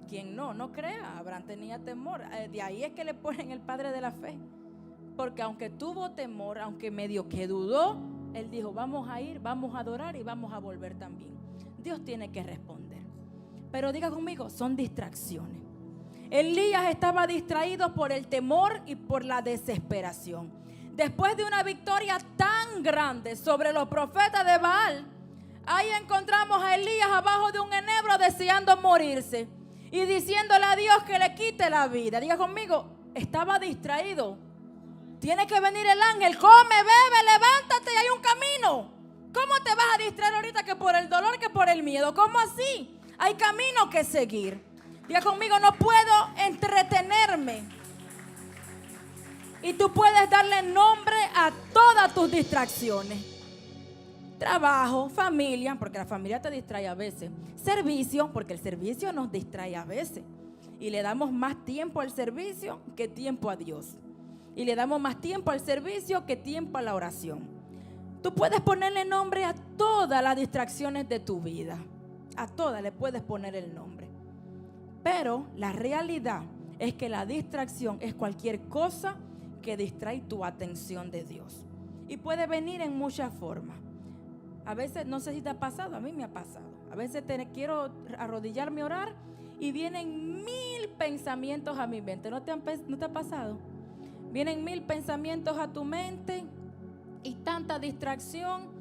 Quien no crea, Abraham tenía temor. De ahí es que le ponen el padre de la fe. Porque aunque tuvo temor, aunque medio que dudó, él dijo, vamos a ir, vamos a adorar y vamos a volver también. Dios tiene que responder. Pero diga conmigo, son distracciones. Elías estaba distraído por el temor y por la desesperación. después de una victoria tan grande sobre los profetas de Baal, ahí encontramos a Elías abajo de un enebro deseando morirse y diciéndole a Dios que le quite la vida. Diga conmigo, estaba distraído. Tiene que venir el ángel, come, bebe, levántate, y hay un camino. ¿Cómo te vas a distraer ahorita que por el dolor, que por el miedo? ¿Cómo así? Hay camino que seguir. Diga conmigo, no puedo entretenerme. Y tú puedes darle nombre a todas tus distracciones. Trabajo, familia, porque la familia te distrae a veces. Servicio, porque el servicio nos distrae a veces. Y le damos más tiempo al servicio que tiempo a Dios. Y le damos más tiempo al servicio que tiempo a la oración. Tú puedes ponerle nombre a todas las distracciones de tu vida. A todas le puedes poner el nombre. Pero la realidad es que la distracción es cualquier cosa que distrae tu atención de Dios. Y puede venir en muchas formas. A veces, no sé si te ha pasado, a mí me ha pasado. A veces quiero arrodillarme a orar y vienen 1000 pensamientos a mi mente. ¿No te ha pasado? Vienen 1000 pensamientos a tu mente y tanta distracción.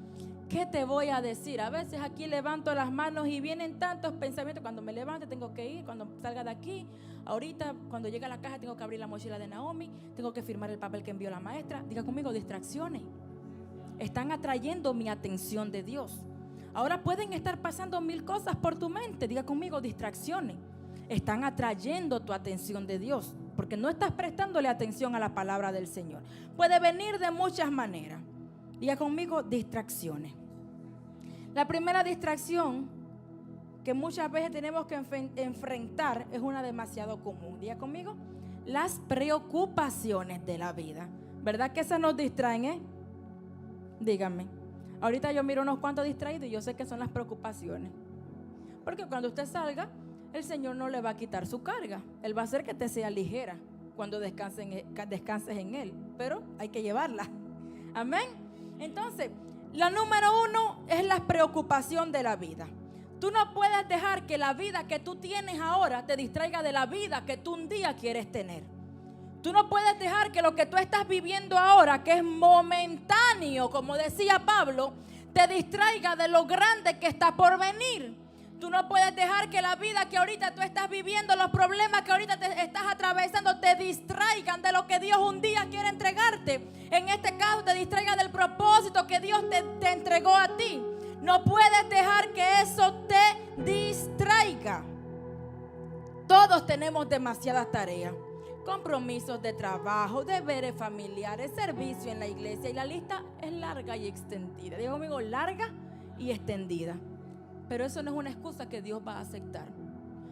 ¿Qué te voy a decir? A veces aquí levanto las manos y vienen tantos pensamientos. Cuando me levante tengo que ir, cuando salga de aquí. Ahorita cuando llegue a la casa tengo que abrir la mochila de Naomi. Tengo que firmar el papel que envió la maestra. Diga conmigo, distracciones. Están atrayendo mi atención de Dios. Ahora pueden estar pasando 1000 cosas por tu mente. Diga conmigo, distracciones. Están atrayendo tu atención de Dios, porque no estás prestándole atención a la palabra del Señor. Puede venir de muchas maneras. Diga conmigo, distracciones. La primera distracción que muchas veces tenemos que enfrentar es una demasiado común. Diga conmigo, las preocupaciones de la vida. ¿Verdad que esas nos distraen, Díganme. Ahorita yo miro unos cuantos distraídos y yo sé que son las preocupaciones. Porque cuando usted salga, el Señor no le va a quitar su carga. Él va a hacer que te sea ligera cuando descanses en Él. Pero hay que llevarla. Amén. Entonces, la número 1 es la preocupación de la vida. Tú no puedes dejar que la vida que tú tienes ahora te distraiga de la vida que tú un día quieres tener. Tú no puedes dejar que lo que tú estás viviendo ahora, que es momentáneo, como decía Pablo, te distraiga de lo grande que está por venir. Tú no puedes dejar que la vida que ahorita tú estás viviendo, los problemas que ahorita te estás atravesando, te distraigan de lo que Dios un día quiere entregarte. En este caso, te distraiga del propósito que Dios te entregó a ti. No puedes dejar que eso te distraiga. Todos tenemos demasiadas tareas. Compromisos de trabajo, deberes familiares, servicio en la iglesia. Y la lista es larga y extendida. Digo conmigo, larga y extendida. Pero eso no es una excusa que Dios va a aceptar.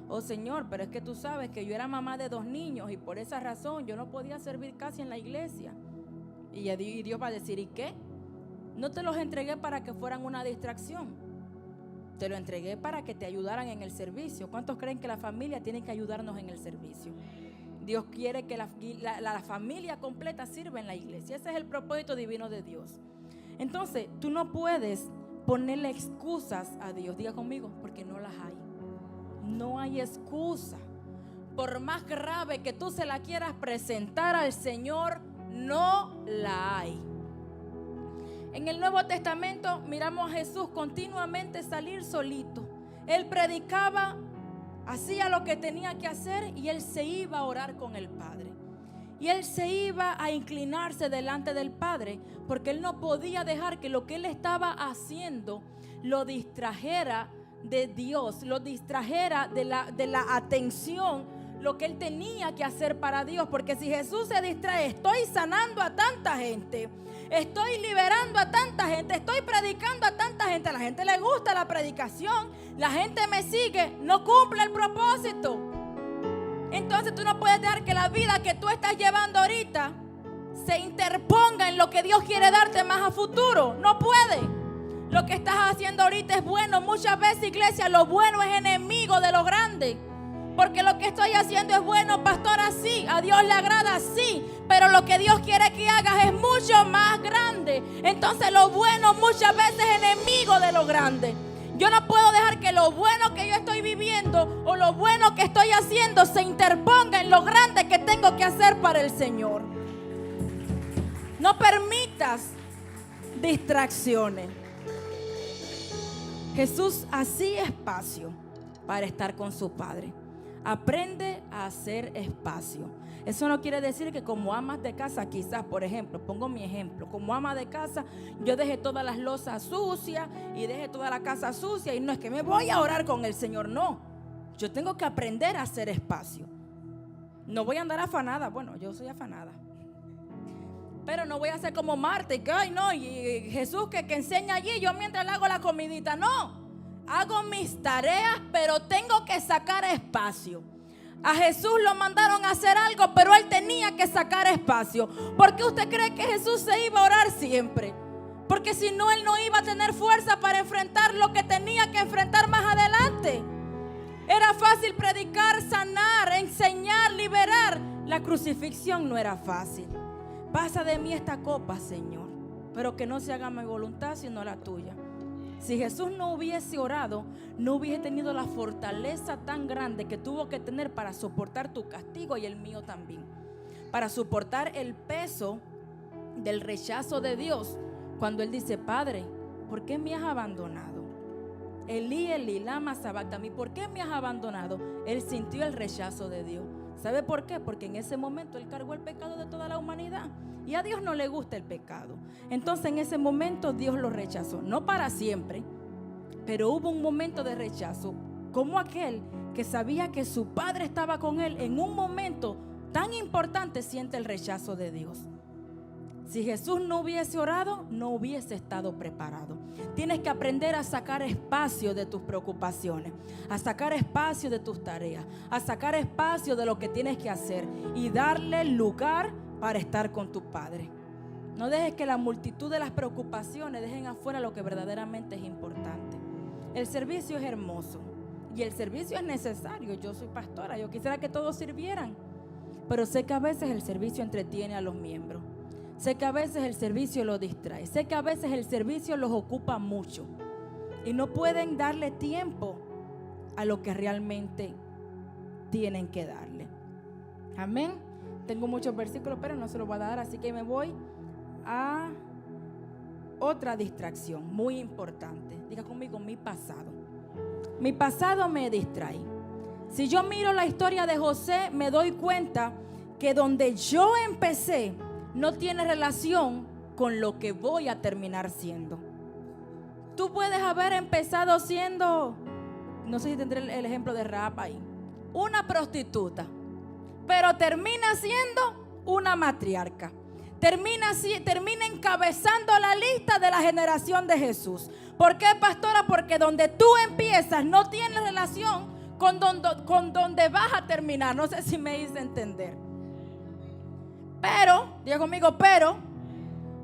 Oh Señor, pero es que tú sabes que yo era mamá de 2 niños y por esa razón yo no podía servir casi en la iglesia. Y Dios va a decir, ¿y qué? No te los entregué para que fueran una distracción. Te lo entregué para que te ayudaran en el servicio. ¿Cuántos creen que la familia tiene que ayudarnos en el servicio? Dios quiere que la familia completa sirva en la iglesia. Ese es el propósito divino de Dios. Entonces, tú no puedes ponerle excusas a Dios. Diga conmigo, porque no las hay. No hay excusa. Por más grave que tú se la quieras presentar al Señor, no la hay. En el Nuevo Testamento miramos a Jesús continuamente salir solito. Él predicaba, hacía lo que tenía que hacer y él se iba a orar con el Padre. Y él se iba a inclinarse delante del Padre porque él no podía dejar que lo que él estaba haciendo lo distrajera de Dios, lo distrajera de la atención, lo que él tenía que hacer para Dios. Porque si Jesús se distrae, estoy sanando a tanta gente, estoy liberando a tanta gente, estoy predicando a tanta gente, a la gente le gusta la predicación, la gente me sigue, no cumple el propósito. Entonces tú no puedes dejar que la vida que tú estás llevando ahorita se interponga en lo que Dios quiere darte más a futuro. No puede. Lo que estás haciendo ahorita es bueno. Muchas veces, iglesia, lo bueno es enemigo de lo grande. Porque lo que estoy haciendo es bueno, pastora, sí, a Dios le agrada, sí, pero lo que Dios quiere que hagas es mucho más grande. Entonces lo bueno muchas veces es enemigo de lo grande. Yo no puedo dejar que lo bueno que yo estoy viviendo o lo bueno que estoy haciendo se interponga en lo grande que tengo que hacer para el Señor. No permitas distracciones. Jesús hacía espacio para estar con su Padre. Aprende a hacer espacio. Eso no quiere decir que como amas de casa, quizás, por ejemplo, pongo mi ejemplo, como ama de casa, yo dejé todas las losas sucias y dejé toda la casa sucia y no es que me voy a orar con el Señor, no. Yo tengo que aprender a hacer espacio. No voy a andar afanada, bueno, yo soy afanada, pero no voy a ser como Marta y que, ay no, y Jesús que enseña allí, yo mientras le hago la comidita, no. Hago mis tareas, pero tengo que sacar espacio. A Jesús lo mandaron a hacer algo, pero él tenía que sacar espacio. ¿Por qué usted cree que Jesús se iba a orar siempre? Porque si no, él no iba a tener fuerza para enfrentar lo que tenía que enfrentar más adelante. Era fácil predicar, sanar, enseñar, liberar. La crucifixión no era fácil. Pasa de mí esta copa, Señor, pero que no se haga mi voluntad sino la tuya. Si Jesús no hubiese orado, no hubiese tenido la fortaleza tan grande que tuvo que tener para soportar tu castigo y el mío también. Para soportar el peso del rechazo de Dios. Cuando Él dice, Padre, ¿por qué me has abandonado? Elí, Elí, lama sabactani, ¿por qué me has abandonado? Él sintió el rechazo de Dios. ¿Sabe por qué? Porque en ese momento Él cargó el pecado de toda la humanidad. Y a Dios no le gusta el pecado. Entonces en ese momento Dios lo rechazó. No para siempre, pero hubo un momento de rechazo. Como aquel que sabía que su Padre estaba con él, en un momento tan importante siente el rechazo de Dios. Si Jesús no hubiese orado, no hubiese estado preparado. Tienes que aprender a sacar espacio de tus preocupaciones, a sacar espacio de tus tareas, a sacar espacio de lo que tienes que hacer y darle lugar para estar con tu Padre. No dejes que la multitud de las preocupaciones dejen afuera lo que verdaderamente es importante. El servicio es hermoso y el servicio es necesario. Yo soy pastora, yo quisiera que todos sirvieran, pero sé que a veces el servicio entretiene a los miembros. Sé que a veces el servicio los distrae. Sé que a veces el servicio los ocupa mucho y no pueden darle tiempo a lo que realmente tienen que darle. Amén. Tengo muchos versículos, pero no se los voy a dar, así que me voy a otra distracción muy importante. Diga conmigo, mi pasado. Mi pasado me distrae. Si yo miro la historia de José, me doy cuenta que donde yo empecé no tiene relación con lo que voy a terminar siendo. Tú puedes haber empezado siendo, no sé si tendré el ejemplo de Rahab ahí, una prostituta, pero termina siendo una matriarca. Termina encabezando la lista de la generación de Jesús. ¿Por qué, pastora? Porque donde tú empiezas no tiene relación con donde vas a terminar. No sé si me hice entender. Pero, diga conmigo, pero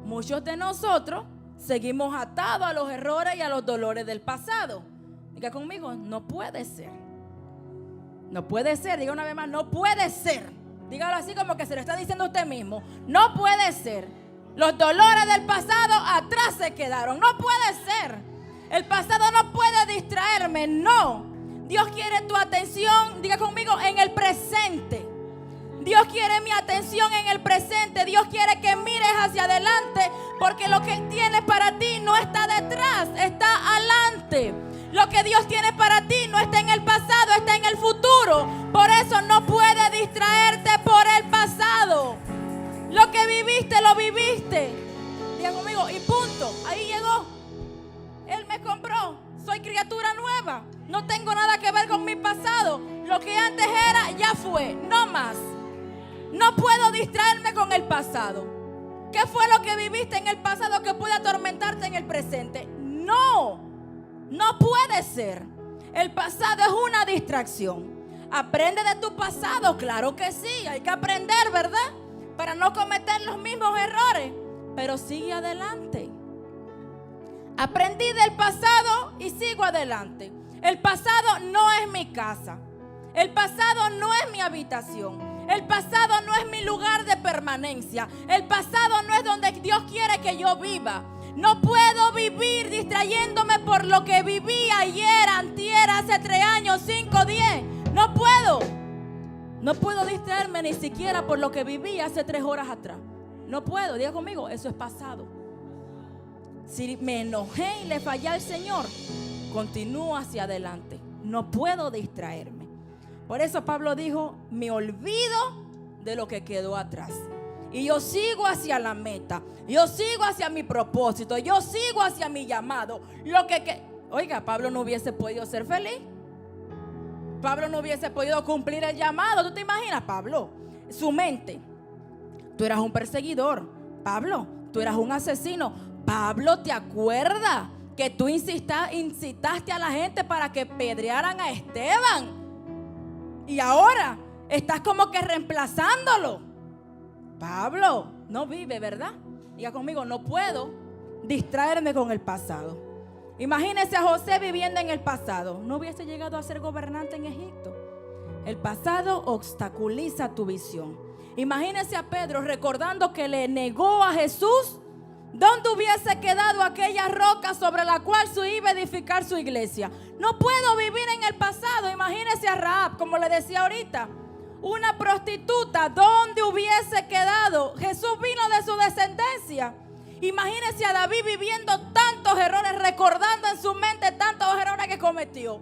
muchos de nosotros seguimos atados a los errores y a los dolores del pasado. Diga conmigo, no puede ser. No puede ser, diga una vez más, no puede ser. Dígalo así como que se lo está diciendo usted mismo. No puede ser. Los dolores del pasado atrás se quedaron. No puede ser. El pasado no puede distraerme, no. Dios quiere tu atención, diga conmigo, en el presente. Dios quiere mi atención en el presente. Dios quiere que mires hacia adelante, porque lo que Él tiene para ti no está detrás, está adelante. Lo que Dios tiene para ti no está en el pasado, está en el futuro. Por eso no puedes distraerte por el pasado. Lo que viviste, lo viviste. Diga conmigo, y punto. Ahí llegó. Él me compró. Soy criatura nueva. No tengo nada que ver con mi pasado. Lo que antes era, ya fue. No más. No puedo distraerme con el pasado. ¿Qué fue lo que viviste en el pasado que puede atormentarte en el presente? No, no puede ser. El pasado es una distracción. Aprende de tu pasado, claro que sí. Hay que aprender, ¿verdad? Para no cometer los mismos errores. Pero sigue adelante. Aprendí del pasado y sigo adelante. El pasado no es mi casa. El pasado no es mi habitación. El pasado no es mi lugar de permanencia. El pasado no es donde Dios quiere que yo viva. No puedo vivir distrayéndome por lo que viví ayer, antier, hace 3 años, 5, 10. No puedo. No puedo distraerme ni siquiera por lo que viví hace 3 horas atrás. No puedo, diga conmigo, eso es pasado. Si me enojé y le fallé al Señor, continúo hacia adelante. No puedo distraerme. Por eso Pablo dijo, me olvido de lo que quedó atrás y yo sigo hacia la meta. Yo sigo hacia mi propósito. Yo sigo hacia mi llamado. Oiga, Pablo no hubiese podido ser feliz. Pablo no hubiese podido cumplir el llamado. ¿Tú te imaginas, Pablo? Su mente. Tú eras un perseguidor. Pablo, tú eras un asesino. Pablo, ¿te acuerdas que tú incitaste a la gente para que pedrearan a Esteban? Y ahora estás como que reemplazándolo. Pablo no vive, ¿verdad? Diga conmigo, no puedo distraerme con el pasado. Imagínese a José viviendo en el pasado. No hubiese llegado a ser gobernante en Egipto. El pasado obstaculiza tu visión. Imagínese a Pedro recordando que le negó a Jesús. ¿Dónde hubiese quedado aquella roca sobre la cual se iba a edificar su iglesia? No puedo vivir en el pasado. Imagínese a Rahab, como le decía ahorita, una prostituta. ¿Dónde hubiese quedado? Jesús vino de su descendencia. Imagínese a David viviendo tantos errores, recordando en su mente tantos errores que cometió.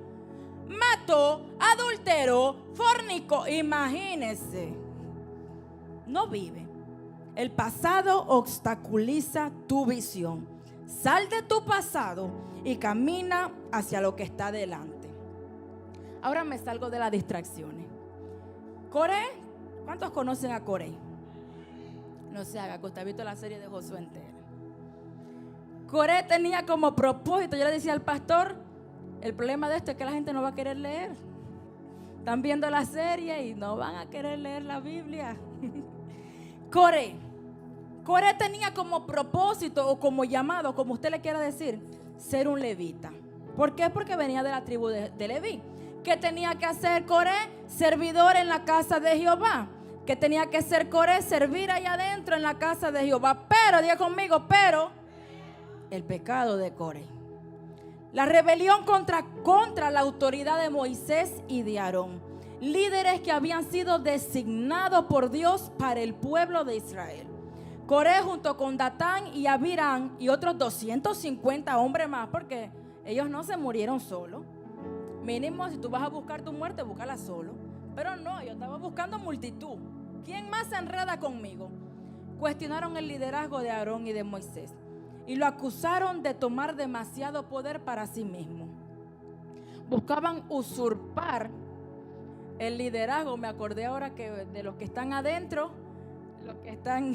Mató, adulteró, fornicó. Imagínese. No vive. El pasado obstaculiza tu visión. Sal de tu pasado y camina hacia lo que está delante. Ahora me salgo de las distracciones. Coré, ¿cuántos conocen a Coré? No se haga, que usted ha visto la serie de Josué entera. Coré tenía como propósito, yo le decía al pastor, el problema de esto es que la gente no va a querer leer. Están viendo la serie y no van a querer leer la Biblia. Coré tenía como propósito o como llamado, como usted le quiera decir, ser un levita. ¿Por qué? Porque venía de la tribu de Leví. ¿Qué tenía que hacer Coré? Servidor en la casa de Jehová. ¿Qué tenía que hacer Coré? Servir ahí adentro en la casa de Jehová. Pero, diga conmigo, el pecado de Coré. La rebelión contra la autoridad de Moisés y de Aarón. Líderes que habían sido designados por Dios para el pueblo de Israel. Coré junto con Datán y Abirán y otros 250 hombres más, porque ellos no se murieron solos. Mínimo, si tú vas a buscar tu muerte, búscala solo. Pero no, yo estaba buscando multitud. ¿Quién más se enreda conmigo? Cuestionaron el liderazgo de Aarón y de Moisés y lo acusaron de tomar demasiado poder para sí mismo. Buscaban usurpar el liderazgo. Me acordé ahora que de los que están adentro, los que están,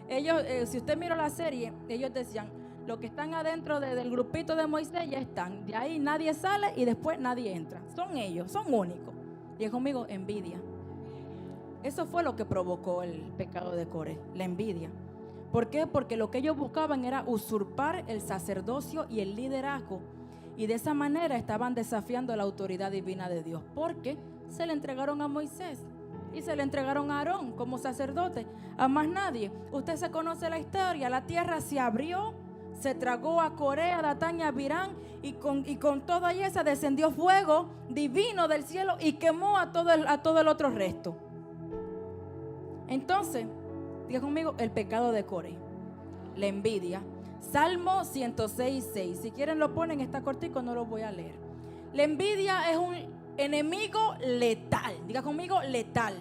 ellos, si usted miró la serie, ellos decían, los que están adentro del grupito de Moisés ya están. De ahí nadie sale y después nadie entra. Son ellos, son únicos. Diga conmigo, envidia. Eso fue lo que provocó el pecado de Coré, la envidia. ¿Por qué? Porque lo que ellos buscaban era usurpar el sacerdocio y el liderazgo. Y de esa manera estaban desafiando la autoridad divina de Dios. Porque se le entregaron a Moisés y se le entregaron a Aarón como sacerdote. A más nadie. Usted se conoce la historia. La tierra se abrió, se tragó a Coré, a Datán y a Abirán, y con toda ella descendió fuego divino del cielo y quemó a todo el otro resto. Entonces, diga conmigo, el pecado de Coré, la envidia. Salmo 106:6. Si quieren lo ponen, está cortico, no lo voy a leer. La envidia es un enemigo letal. Diga conmigo, letal.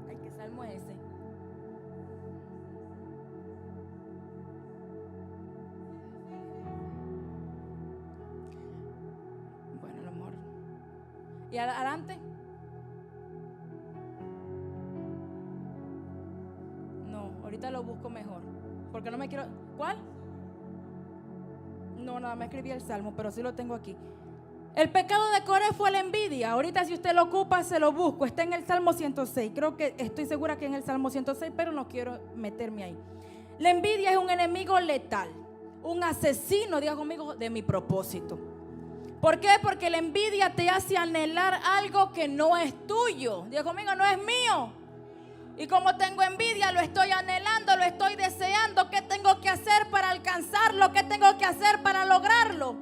Ay, ¿qué salmo es ese? Bueno, a lo mejor. ¿Y adelante? No, ahorita lo busco mejor. Porque no me quiero. ¿Cuál? No, nada, me escribí el salmo, pero sí lo tengo aquí. El pecado de Coré fue la envidia. Ahorita si usted lo ocupa, se lo busco. Está en el Salmo 106. Creo que estoy segura que en el Salmo 106, pero no quiero meterme ahí. La envidia es un enemigo letal, un asesino, diga conmigo, de mi propósito. ¿Por qué? Porque la envidia te hace anhelar algo que no es tuyo. Diga conmigo, no es mío. Y como tengo envidia, lo estoy anhelando, lo estoy deseando. ¿Qué tengo que hacer para alcanzarlo? ¿Qué tengo que hacer para lograrlo?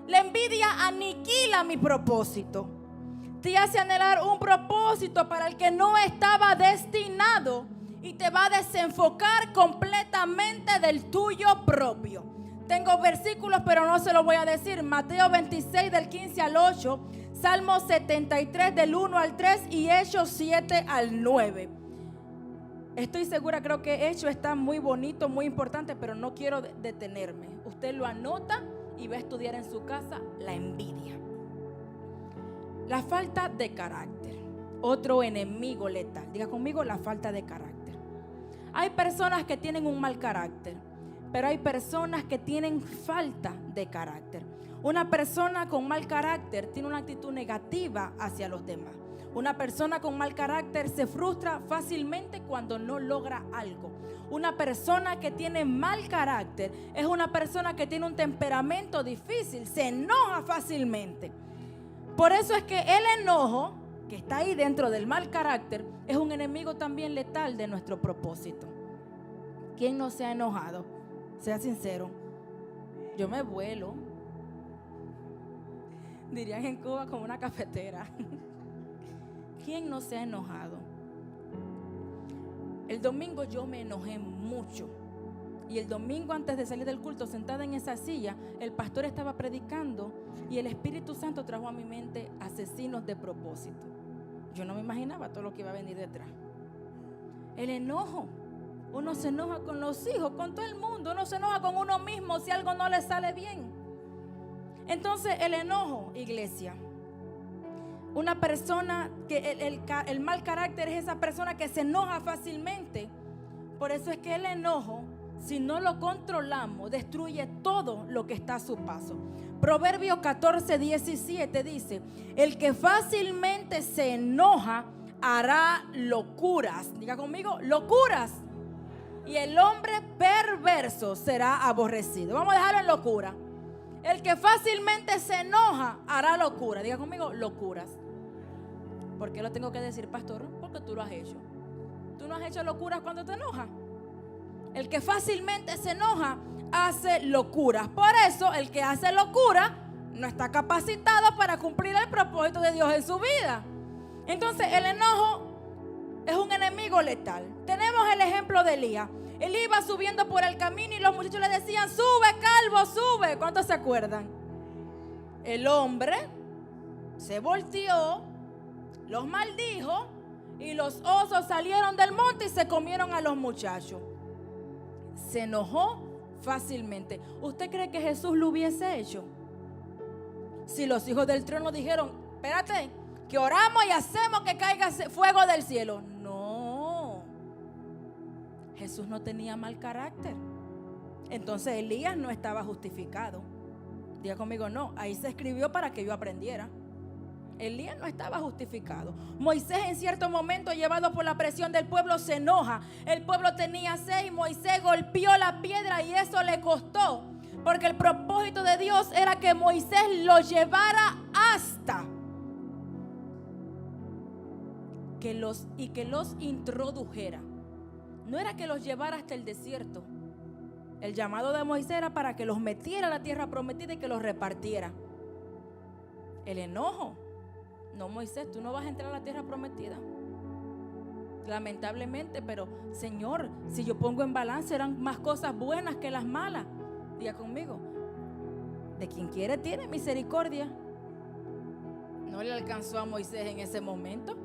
La envidia aniquila mi propósito. Te hace anhelar un propósito para el que no estaba destinado. y te va a desenfocar completamente del tuyo propio. Tengo versículos, pero no se los voy a decir. Mateo 26 del 15 al 8, Salmo 73 del 1 al 3 y Hechos 7 al 9. Estoy segura, creo que Hechos está muy bonito, muy importante, pero no quiero detenerme. Usted lo anota y va a estudiar en su casa. La envidia, la falta de carácter, otro enemigo letal. Diga conmigo, la falta de carácter. Hay personas que tienen un mal carácter, pero hay personas que tienen falta de carácter. Una persona con mal carácter tiene una actitud negativa hacia los demás. Una persona con mal carácter se frustra fácilmente cuando no logra algo. Una persona que tiene mal carácter es una persona que tiene un temperamento difícil, se enoja fácilmente. Por eso es que el enojo, que está ahí dentro del mal carácter, es un enemigo también letal de nuestro propósito. ¿Quién no se ha enojado? Sea sincero. Yo me vuelo. Dirían en Cuba como una cafetera. ¿Quién no se ha enojado? El domingo yo me enojé mucho. Y el domingo antes de salir del culto, sentada en esa silla, el pastor estaba predicando y el Espíritu Santo trajo a mi mente asesinos de propósito. Yo no me imaginaba todo lo que iba a venir detrás. El enojo. Uno se enoja con los hijos, con todo el mundo. Uno se enoja con uno mismo si algo no le sale bien. Entonces el enojo, iglesia. Una persona que el mal carácter es esa persona que se enoja fácilmente. Por eso es que el enojo, si no lo controlamos, destruye todo lo que está a su paso. Proverbios 14:17 dice: el que fácilmente se enoja hará locuras. Diga conmigo, locuras. Y el hombre perverso será aborrecido. Vamos a dejarlo en locura. El que fácilmente se enoja hará locura. Diga conmigo, locuras. ¿Por qué lo tengo que decir, pastor? Porque tú lo has hecho. ¿Tú no has hecho locuras cuando te enojas? El que fácilmente se enoja hace locuras. Por eso el que hace locura no está capacitado para cumplir el propósito de Dios en su vida. Entonces el enojo es un enemigo letal. Tenemos el ejemplo de Elías. Él iba subiendo por el camino y los muchachos le decían: sube, calvo, sube. ¿Cuántos se acuerdan? El hombre se volteó, los maldijo y los osos salieron del monte y se comieron a los muchachos. Se enojó fácilmente. ¿Usted cree que Jesús lo hubiese hecho? Si los hijos del trono dijeron: espérate, que oramos y hacemos que caiga fuego del cielo. No, Jesús no tenía mal carácter. Entonces Elías no estaba justificado. Diga conmigo, no, ahí se escribió para que yo aprendiera. Elías no estaba justificado. Moisés en cierto momento, llevado por la presión del pueblo, se enoja. El pueblo tenía sed y Moisés golpeó la piedra y eso le costó. Porque el propósito de Dios era que Moisés lo llevara hasta que los introdujera. No era que los llevara hasta el desierto. El llamado de Moisés era para que los metiera a la tierra prometida y que los repartiera. El enojo: no, Moisés, tú no vas a entrar a la tierra prometida. Lamentablemente, pero Señor, si yo pongo en balance, eran más cosas buenas que las malas. Diga conmigo, de quien quiere tiene misericordia. No le alcanzó a Moisés en ese momento.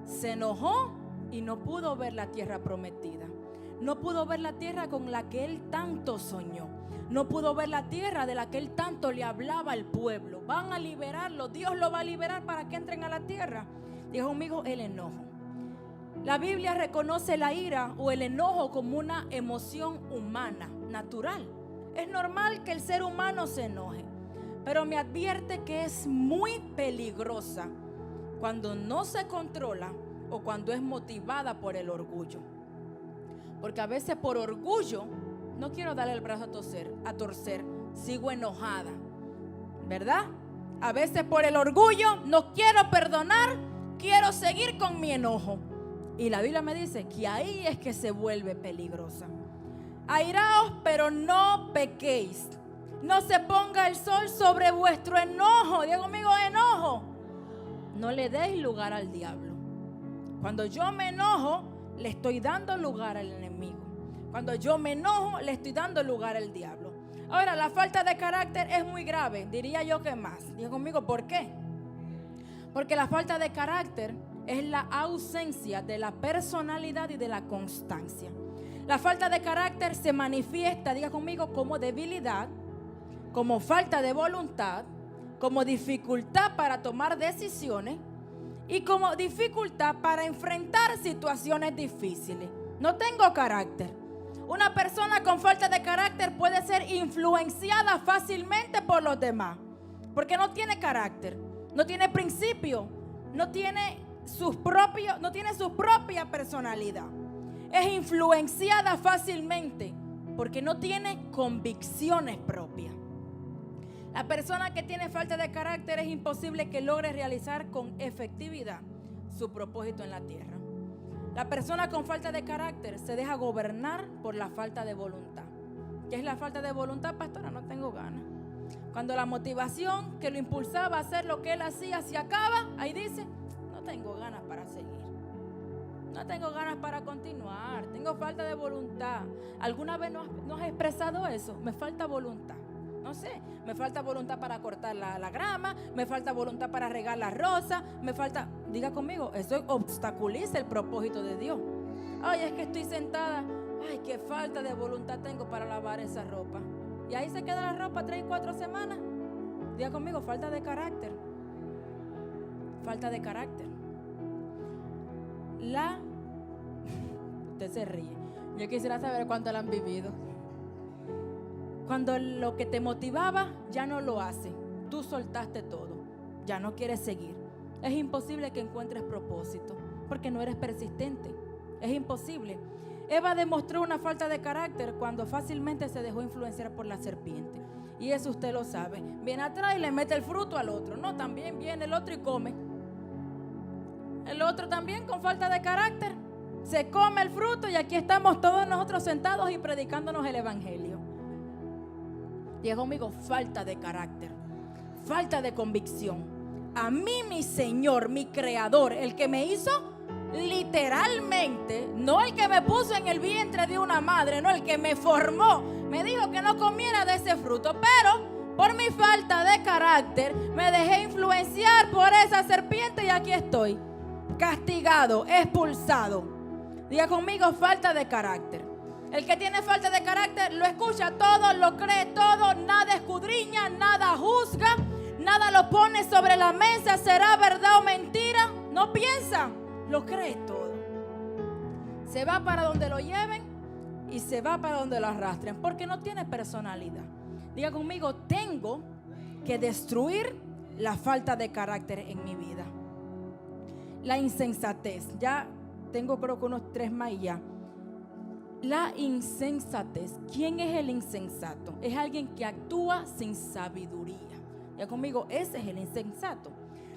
Se enojó y no pudo ver la tierra prometida. No pudo ver la tierra con la que él tanto soñó. No pudo ver la tierra de la que él tanto le hablaba al pueblo. Van a liberarlo, Dios lo va a liberar para que entren a la tierra. Dijo conmigo, el enojo. La Biblia reconoce la ira o el enojo como una emoción humana, natural. Es normal que el ser humano se enoje, pero me advierte que es muy peligrosa cuando no se controla o cuando es motivada por el orgullo. Porque a veces por orgullo no quiero darle el brazo a torcer, sigo enojada, ¿verdad? A veces por el orgullo no quiero perdonar, quiero seguir con mi enojo. Y la Biblia me dice que ahí es que se vuelve peligrosa. Airaos, pero no pequéis. No se ponga el sol sobre vuestro enojo. Diga conmigo, enojo. No le deis lugar al diablo. Cuando yo me enojo, le estoy dando lugar al enemigo. Cuando yo me enojo, le estoy dando lugar al diablo. Ahora, la falta de carácter es muy grave, diría yo que más. Diga conmigo, ¿por qué? Porque la falta de carácter es la ausencia de la personalidad y de la constancia. La falta de carácter se manifiesta, diga conmigo, como debilidad, como falta de voluntad, como dificultad para tomar decisiones y como dificultad para enfrentar situaciones difíciles. No tengo carácter. Una persona con falta de carácter puede ser influenciada fácilmente por los demás, porque no tiene carácter, no tiene principio, no tiene su propia personalidad. Es influenciada fácilmente porque no tiene convicciones propias. La persona que tiene falta de carácter es imposible que logre realizar con efectividad su propósito en la tierra. La persona con falta de carácter se deja gobernar por la falta de voluntad. ¿Qué es la falta de voluntad, pastora? No tengo ganas. Cuando la motivación que lo impulsaba a hacer lo que él hacía se acaba, ahí dice, no tengo ganas para seguir. No tengo ganas para continuar. Tengo falta de voluntad. ¿Alguna vez no has expresado eso? Me falta voluntad. No sé, me falta voluntad para cortar la grama, me falta voluntad para regar la rosa, me falta, diga conmigo, eso obstaculiza el propósito de Dios. Ay, es que estoy sentada, ay, qué falta de voluntad tengo para lavar esa ropa. Y ahí se queda la ropa 3 y 4 semanas. Diga conmigo, falta de carácter. Falta de carácter. Usted se ríe. Yo quisiera saber cuánto la han vivido. Cuando lo que te motivaba ya no lo hace, tú soltaste todo, ya no quieres seguir. Es imposible que encuentres propósito porque no eres persistente. Es imposible. Eva demostró una falta de carácter cuando fácilmente se dejó influenciar por la serpiente. Y eso usted lo sabe. Viene atrás y le mete el fruto al otro. No, también viene el otro y come. El otro también con falta de carácter se come el fruto y aquí estamos todos nosotros sentados y predicándonos el evangelio. Diga conmigo, falta de carácter, falta de convicción. A mí mi Señor, mi Creador, el que me hizo literalmente, no el que me puso en el vientre de una madre, no el que me formó, me dijo que no comiera de ese fruto, pero por mi falta de carácter me dejé influenciar por esa serpiente y aquí estoy, castigado, expulsado. Diga conmigo, falta de carácter. El que tiene falta de carácter lo escucha todo, lo cree todo, nada escudriña, nada juzga, nada lo pone sobre la mesa, será verdad o mentira, no piensa, lo cree todo. Se va para donde lo lleven y se va para donde lo arrastren, porque no tiene personalidad. Diga conmigo, tengo que destruir la falta de carácter en mi vida. La insensatez, ya tengo creo que unos 3 más y ya. La insensatez. ¿Quién es el insensato? Es alguien que actúa sin sabiduría. Ya conmigo, ese es el insensato.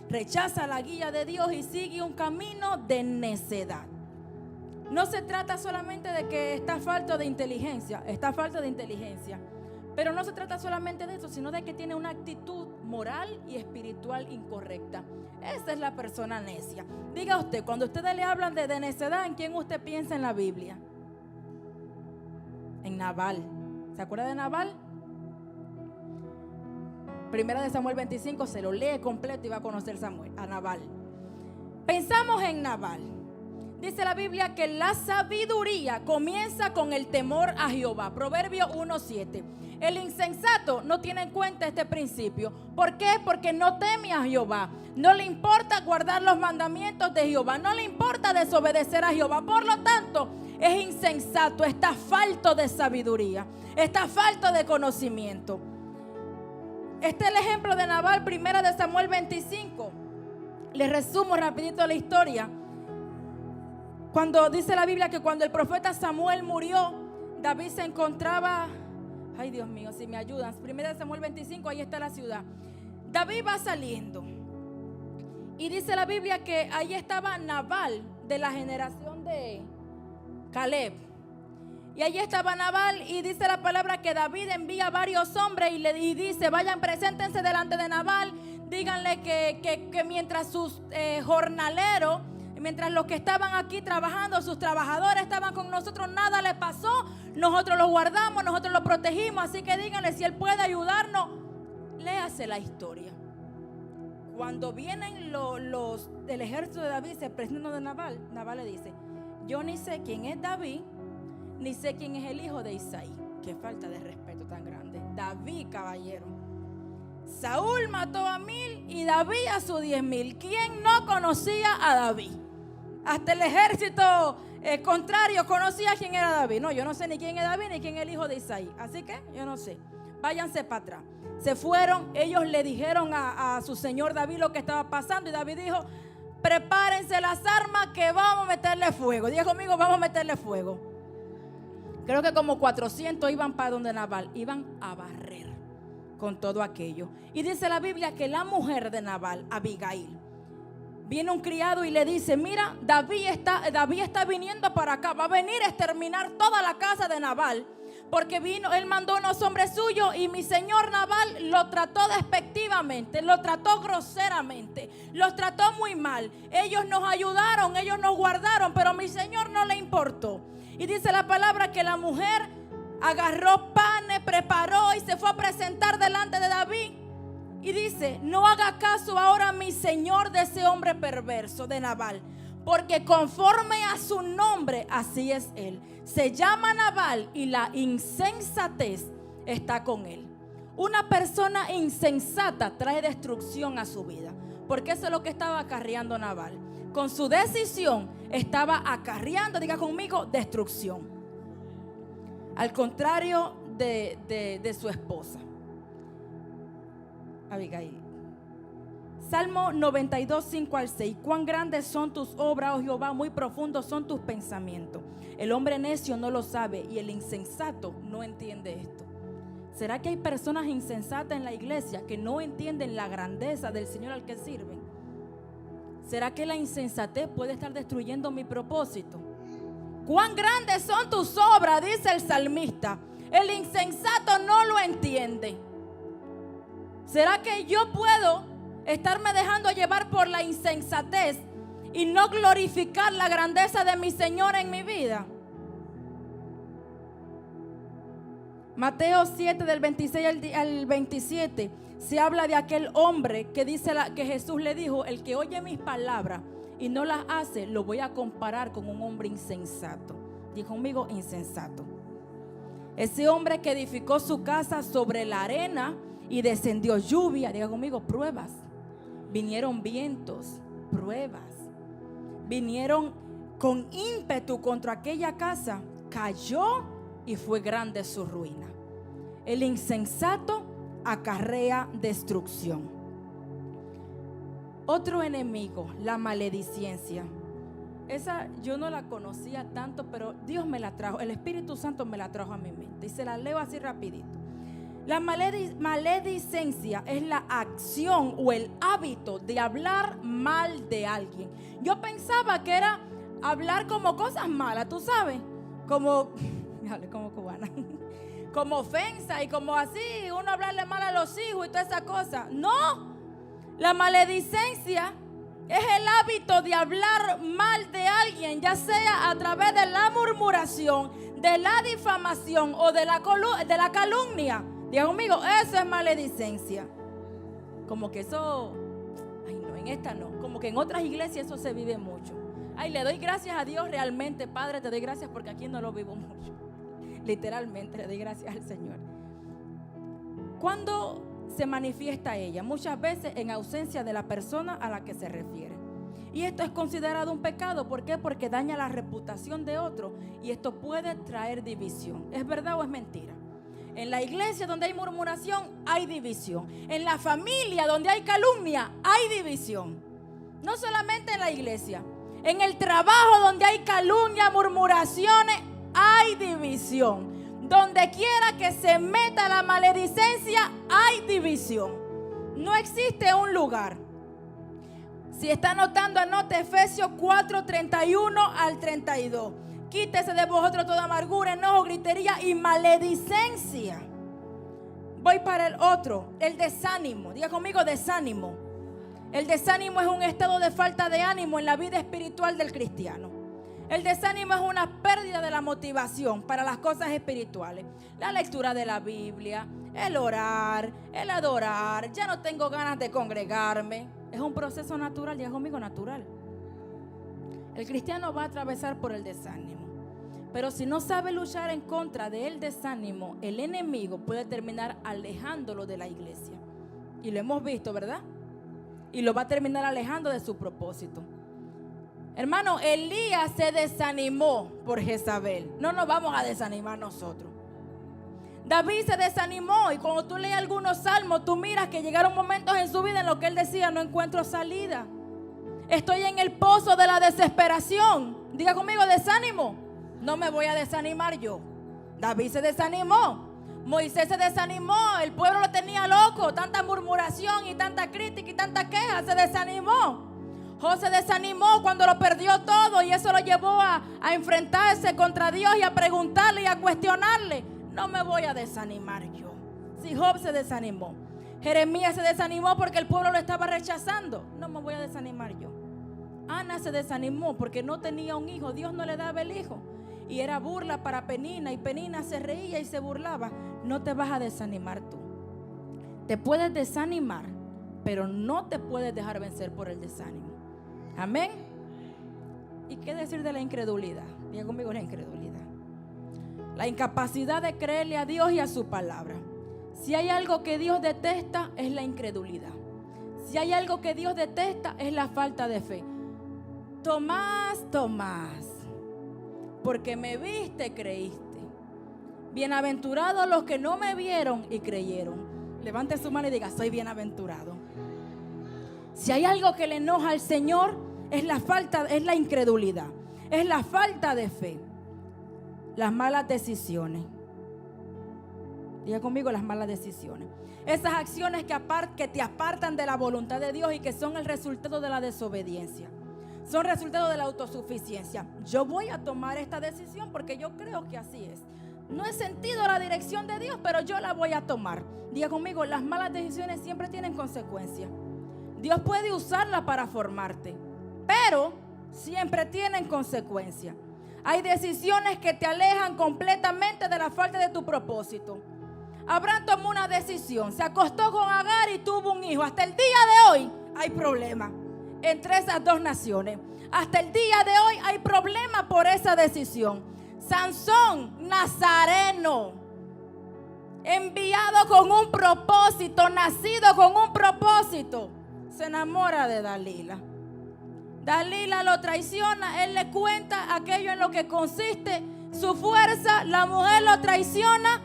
Rechaza la guía de Dios y sigue un camino de necedad. No se trata solamente de que está falto de inteligencia, pero no se trata solamente de eso, sino de que tiene una actitud moral y espiritual incorrecta. Esa es la persona necia. Diga usted, cuando ustedes le hablan de necedad, ¿en quién usted piensa en la Biblia? En Nabal. ¿Se acuerda de Nabal? Primera de Samuel 25, se lo lee completo y va a conocer a Nabal. Pensamos en Nabal. Dice la Biblia que la sabiduría comienza con el temor a Jehová. Proverbio 1:7. El insensato no tiene en cuenta este principio. ¿Por qué? Porque no teme a Jehová. No le importa guardar los mandamientos de Jehová. No le importa desobedecer a Jehová. Por lo tanto, es insensato, está falto de sabiduría, está falto de conocimiento. Este es el ejemplo de Nabal, primera de Samuel 25. Les resumo rapidito la historia. Cuando dice la Biblia que cuando el profeta Samuel murió, David se encontraba, ay Dios mío, si me ayudan, primera de Samuel 25, ahí está la ciudad. David va saliendo y dice la Biblia que ahí estaba Nabal de la generación de Caleb. Y allí estaba Nabal y dice la palabra que David envía varios hombres y dice, vayan, preséntense delante de Nabal, díganle que mientras sus jornaleros Mientras los que estaban aquí trabajando, sus trabajadores estaban con nosotros, nada le pasó. Nosotros lo guardamos, nosotros lo protegimos. Así que díganle, si él puede ayudarnos, léase la historia. Cuando vienen los del ejército de David, se presentan de Nabal. Nabal le dice: yo ni sé quién es David, ni sé quién es el hijo de Isaí. Qué falta de respeto tan grande. David, caballero. Saúl mató a 1000 y David a sus 10,000. ¿Quién no conocía a David? Hasta el ejército contrario conocía quién era David. No, yo no sé ni quién es David ni quién es el hijo de Isaí. Así que yo no sé. Váyanse para atrás. Se fueron, ellos le dijeron a su señor David lo que estaba pasando. Y David dijo: prepárense las armas que vamos a meterle fuego. Diga conmigo: vamos a meterle fuego. Creo que como 400 iban para donde Nabal. Iban a barrer con todo aquello. Y dice la Biblia que la mujer de Nabal, Abigail, viene un criado y le dice: mira, David está viniendo para acá. Va a venir a exterminar toda la casa de Nabal. Porque él mandó unos hombres suyos y mi señor Nabal lo trató despectivamente, lo trató groseramente, los trató muy mal. Ellos nos ayudaron, ellos nos guardaron, pero a mi señor no le importó. Y dice la palabra que la mujer agarró panes, preparó y se fue a presentar delante de David. Y dice: no haga caso ahora mi señor de ese hombre perverso de Nabal, porque conforme a su nombre, así es él. Se llama Nabal y la insensatez está con él. Una persona insensata trae destrucción a su vida, porque eso es lo que estaba acarreando Nabal. Con su decisión estaba acarreando, diga conmigo, destrucción. Al contrario de su esposa, Abigail. Salmo 92, 5 al 6. Cuán grandes son tus obras, oh Jehová, muy profundos son tus pensamientos. El hombre necio no lo sabe y el insensato no entiende esto. ¿Será que hay personas insensatas en la iglesia que no entienden la grandeza del Señor al que sirven? ¿Será que la insensatez puede estar destruyendo mi propósito? Cuán grandes son tus obras, dice el salmista. El insensato no lo entiende. ¿Será que yo puedo estarme dejando llevar por la insensatez y no glorificar la grandeza de mi Señor en mi vida? Mateo 7 del 26 al 27 se habla de aquel hombre que dice que Jesús le dijo: el que oye mis palabras y no las hace, lo voy a comparar con un hombre insensato. Dijo conmigo: insensato. Ese hombre que edificó su casa sobre la arena y descendió lluvia. Diga conmigo: pruebas. Vinieron vientos, pruebas. Vinieron con ímpetu contra aquella casa. Cayó y fue grande su ruina. El insensato acarrea destrucción. Otro enemigo, la maledicencia. Esa yo no la conocía tanto, pero Dios me la trajo, el Espíritu Santo me la trajo a mi mente. Y se la leo así rapidito. La maledicencia es la acción o el hábito de hablar mal de alguien. Yo pensaba que era hablar como cosas malas, tú sabes, como cubana, como ofensa y como así, uno hablarle mal a los hijos y toda esa cosa. No, la maledicencia es el hábito de hablar mal de alguien, ya sea a través de la murmuración, de la difamación o de la calumnia. Diga conmigo: eso es maledicencia. Como que eso, ay no, en esta no. Como que en otras iglesias eso se vive mucho. Ay, le doy gracias a Dios realmente, Padre, te doy gracias porque aquí no lo vivo mucho. Literalmente le doy gracias al Señor. ¿Cuándo se manifiesta ella? Muchas veces en ausencia de la persona a la que se refiere. Y esto es considerado un pecado. ¿Por qué? Porque daña la reputación de otro y esto puede traer división. ¿Es verdad o es mentira? En la iglesia donde hay murmuración, hay división. En la familia donde hay calumnia, hay división. No solamente en la iglesia. En el trabajo donde hay calumnia, murmuraciones, hay división. Donde quiera que se meta la maledicencia, hay división. No existe un lugar. Si está anotando, anote Efesios 4, 31 al 32. Quítese de vosotros toda amargura, enojo, gritería y maledicencia. Voy para el otro, el desánimo. Diga conmigo: desánimo. El desánimo es un estado de falta de ánimo en la vida espiritual del cristiano. El desánimo es una pérdida de la motivación para las cosas espirituales. La lectura de la Biblia, el orar, el adorar. Ya no tengo ganas de congregarme. Es un proceso natural, ya conmigo natural. El cristiano va a atravesar por el desánimo. Pero si no sabe luchar en contra del desánimo, el enemigo puede terminar alejándolo de la iglesia. Y lo hemos visto, ¿verdad? Y lo va a terminar alejando de su propósito. Hermano, Elías se desanimó por Jezabel. No nos vamos a desanimar nosotros. David se desanimó, y cuando tú lees algunos salmos, tú miras que llegaron momentos en su vida en los que él decía: no encuentro salida. Estoy en el pozo de la desesperación. Diga conmigo: desánimo. No me voy a desanimar yo. David se desanimó. Moisés se desanimó. El pueblo lo tenía loco. Tanta murmuración y tanta crítica y tanta queja. Se desanimó. José se desanimó cuando lo perdió todo, y eso lo llevó a enfrentarse contra Dios y a preguntarle y a cuestionarle. No me voy a desanimar yo. Si Job se desanimó, Jeremías se desanimó porque el pueblo lo estaba rechazando. No me voy a desanimar yo. Ana se desanimó porque no tenía un hijo. Dios no le daba el hijo. Y era burla para Penina, y Penina se reía y se burlaba. No te vas a desanimar tú. Te puedes desanimar, pero no te puedes dejar vencer por el desánimo. Amén. ¿Y qué decir de la incredulidad? Diga conmigo: la incredulidad. La incapacidad de creerle a Dios y a su palabra. Si hay algo que Dios detesta, es la incredulidad. Si hay algo que Dios detesta, es la falta de fe. Tomás, Tomás, porque me viste, creíste. Bienaventurados los que no me vieron y creyeron. Levante su mano y diga: soy bienaventurado. Si hay algo que le enoja al Señor, es la incredulidad, es la falta de fe, las malas decisiones. Diga conmigo: las malas decisiones. Esas acciones que te apartan de la voluntad de Dios y que son el resultado de la desobediencia. Son resultado de la autosuficiencia. Yo voy a tomar esta decisión porque yo creo que así es. No he sentido la dirección de Dios, pero yo la voy a tomar. Diga conmigo: las malas decisiones siempre tienen consecuencias. Dios puede usarla para formarte, pero siempre tienen consecuencias. Hay decisiones que te alejan completamente de la falta de tu propósito. Abraham tomó una decisión, se acostó con Agar y tuvo un hijo. Hasta el día de hoy hay problemas entre esas dos naciones. Hasta el día de hoy hay problemas por esa decisión. Sansón, nazareno, enviado con un propósito, nacido con un propósito, se enamora de Dalila. Dalila lo traiciona, él le cuenta aquello en lo que consiste su fuerza. La mujer lo traiciona,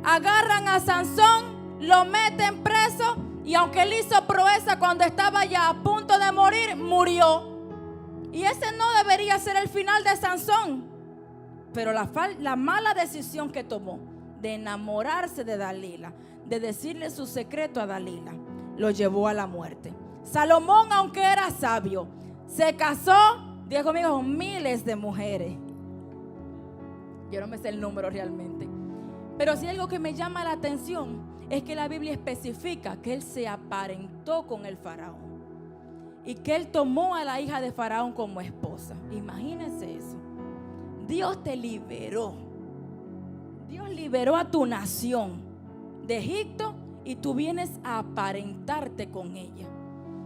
agarran a Sansón, lo meten preso, y aunque él hizo proeza cuando estaba ya a punto de morir, murió. Y ese no debería ser el final de Sansón, pero la mala decisión que tomó de enamorarse de Dalila, de decirle su secreto a Dalila, lo llevó a la muerte. Salomón, aunque era sabio, se casó, diga conmigo, con miles de mujeres. Yo no me sé el número realmente, pero si algo que me llama la atención es que la Biblia especifica que él se aparentó con el faraón y que él tomó a la hija de faraón como esposa. Imagínense eso. Dios te liberó. Dios liberó a tu nación de Egipto y tú vienes a aparentarte con ella.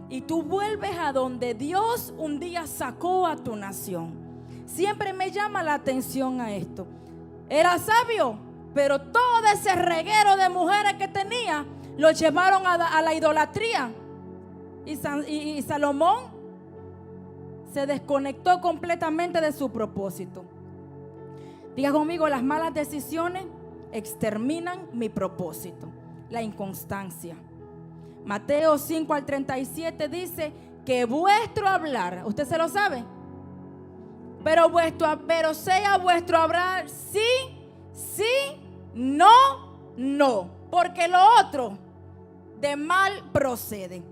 Y tú vuelves a donde Dios un día sacó a tu nación. Siempre me llama la atención a esto. Era sabio, pero todo ese reguero de mujeres que tenía lo llevaron a la idolatría. Y Salomón se desconectó completamente de su propósito. Diga conmigo: las malas decisiones exterminan mi propósito. La inconstancia. Mateo 5:37 dice que vuestro hablar, usted se lo sabe, pero sea vuestro hablar sí, no, porque lo otro de mal procede.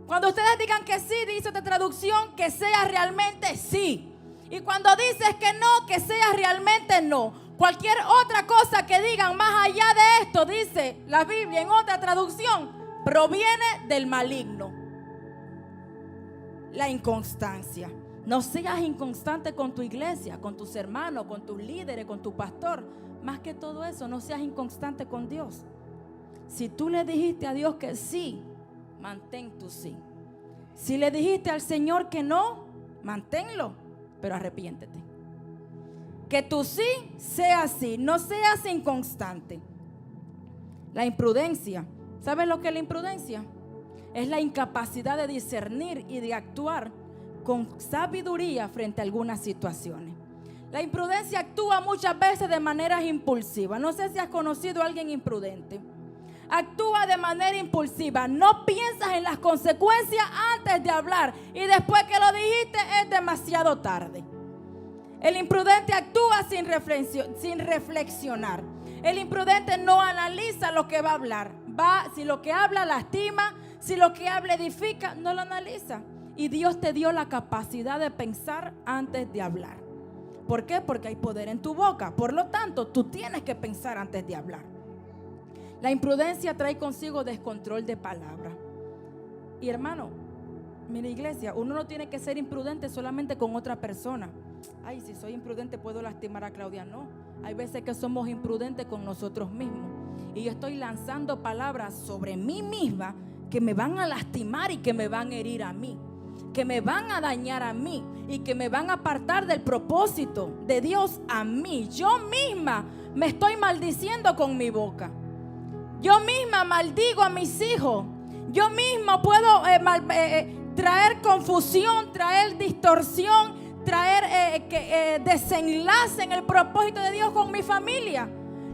Cuando ustedes digan que sí, dice esta traducción, que sea realmente sí. Y cuando dices que no, que sea realmente no. Cualquier otra cosa que digan más allá de esto, dice la Biblia en otra traducción, proviene del maligno. la inconstancia. No seas inconstante con tu iglesia, con tus hermanos, con tus líderes, con tu pastor. Más que todo eso, no seas inconstante con Dios. Si tú le dijiste a Dios que sí, mantén tu sí. Si le dijiste al Señor que no, manténlo, pero arrepiéntete. Que tu sí sea así, no seas inconstante. La imprudencia. ¿Sabes lo que es la imprudencia? Es la incapacidad de discernir y de actuar con sabiduría frente a algunas situaciones. La imprudencia actúa muchas veces de maneras impulsivas. No sé si has conocido a alguien imprudente. Actúa de manera impulsiva. No piensas en las consecuencias antes de hablar, y después que lo dijiste es demasiado tarde. El imprudente actúa sin reflexionar. El imprudente no analiza lo que va a hablar. Si lo que habla lastima, si lo que habla edifica, no lo analiza. Y Dios te dio la capacidad de pensar antes de hablar. ¿Por qué? Porque hay poder en tu boca. Por lo tanto, tú tienes que pensar antes de hablar. La imprudencia trae consigo descontrol de palabra. Y hermano, mira, iglesia, uno no tiene que ser imprudente solamente con otra persona. Ay, si soy imprudente puedo lastimar a Claudia. No, hay veces que somos imprudentes con nosotros mismos. Y yo estoy lanzando palabras sobre mí misma que me van a lastimar y que me van a herir a mí, que me van a dañar a mí y que me van a apartar del propósito de Dios a mí. Yo misma me estoy maldiciendo con mi boca. Yo misma maldigo a mis hijos. Yo misma puedo traer confusión, traer distorsión, traer desenlace en el propósito de Dios con mi familia.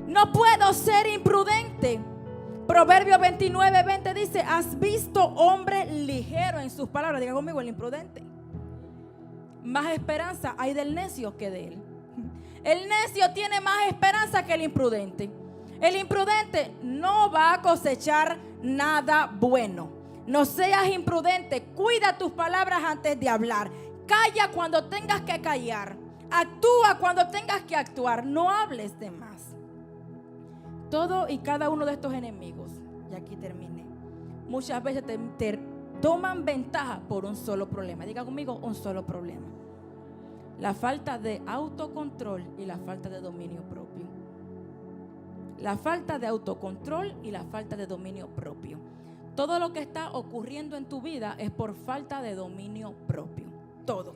No puedo ser imprudente. Proverbio 29:20 dice: has visto hombre ligero en sus palabras. Diga conmigo, el imprudente. Más esperanza hay del necio que de él. El necio tiene más esperanza que el imprudente. El imprudente no va a cosechar nada bueno. No seas imprudente. Cuida tus palabras antes de hablar. Calla cuando tengas que callar. Actúa cuando tengas que actuar. No hables de más. Todo y cada uno de estos enemigos, y aquí terminé, muchas veces te toman ventaja por un solo problema. Diga conmigo, un solo problema: la falta de autocontrol y la falta de dominio propio. La falta de autocontrol y la falta de dominio propio. Todo lo que está ocurriendo en tu vida es por falta de dominio propio. Todo.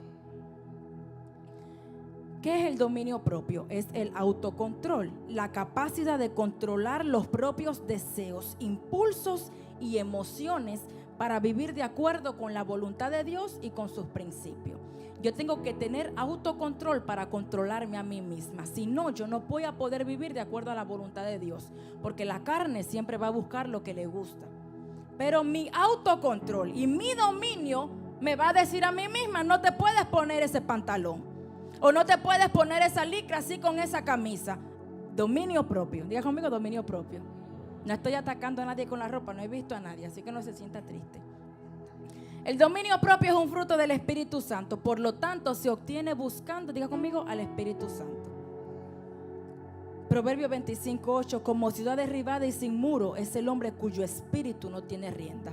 ¿Qué es el dominio propio? Es el autocontrol, la capacidad de controlar los propios deseos, impulsos y emociones para vivir de acuerdo con la voluntad de Dios y con sus principios. Yo tengo que tener autocontrol para controlarme a mí misma. Si no, yo no voy a poder vivir de acuerdo a la voluntad de Dios, porque la carne siempre va a buscar lo que le gusta. Pero mi autocontrol y mi dominio me va a decir a mí misma: no te puedes poner ese pantalón, o no te puedes poner esa licra así con esa camisa. Dominio propio. Diga conmigo, dominio propio. No estoy atacando a nadie con la ropa, no he visto a nadie, así que no se sienta triste. El dominio propio es un fruto del Espíritu Santo. Por lo tanto, se obtiene buscando, diga conmigo, al Espíritu Santo. Proverbio 25:8: como ciudad derribada y sin muro es el hombre cuyo espíritu no tiene rienda.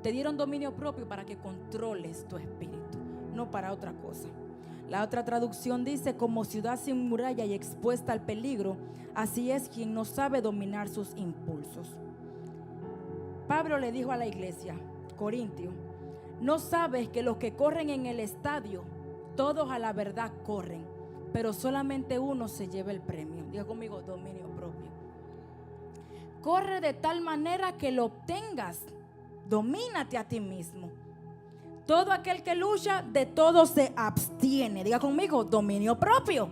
Te dieron dominio propio para que controles tu espíritu, no para otra cosa. La otra traducción dice: como ciudad sin muralla y expuesta al peligro, así es quien no sabe dominar sus impulsos. Pablo le dijo a la iglesia corintio: ¿no sabes que los que corren en el estadio, todos a la verdad corren, pero solamente uno se lleva el premio? Diga conmigo, dominio propio. Corre de tal manera que lo obtengas. Domínate a ti mismo. Todo aquel que lucha, de todo se abstiene. Diga conmigo, dominio propio.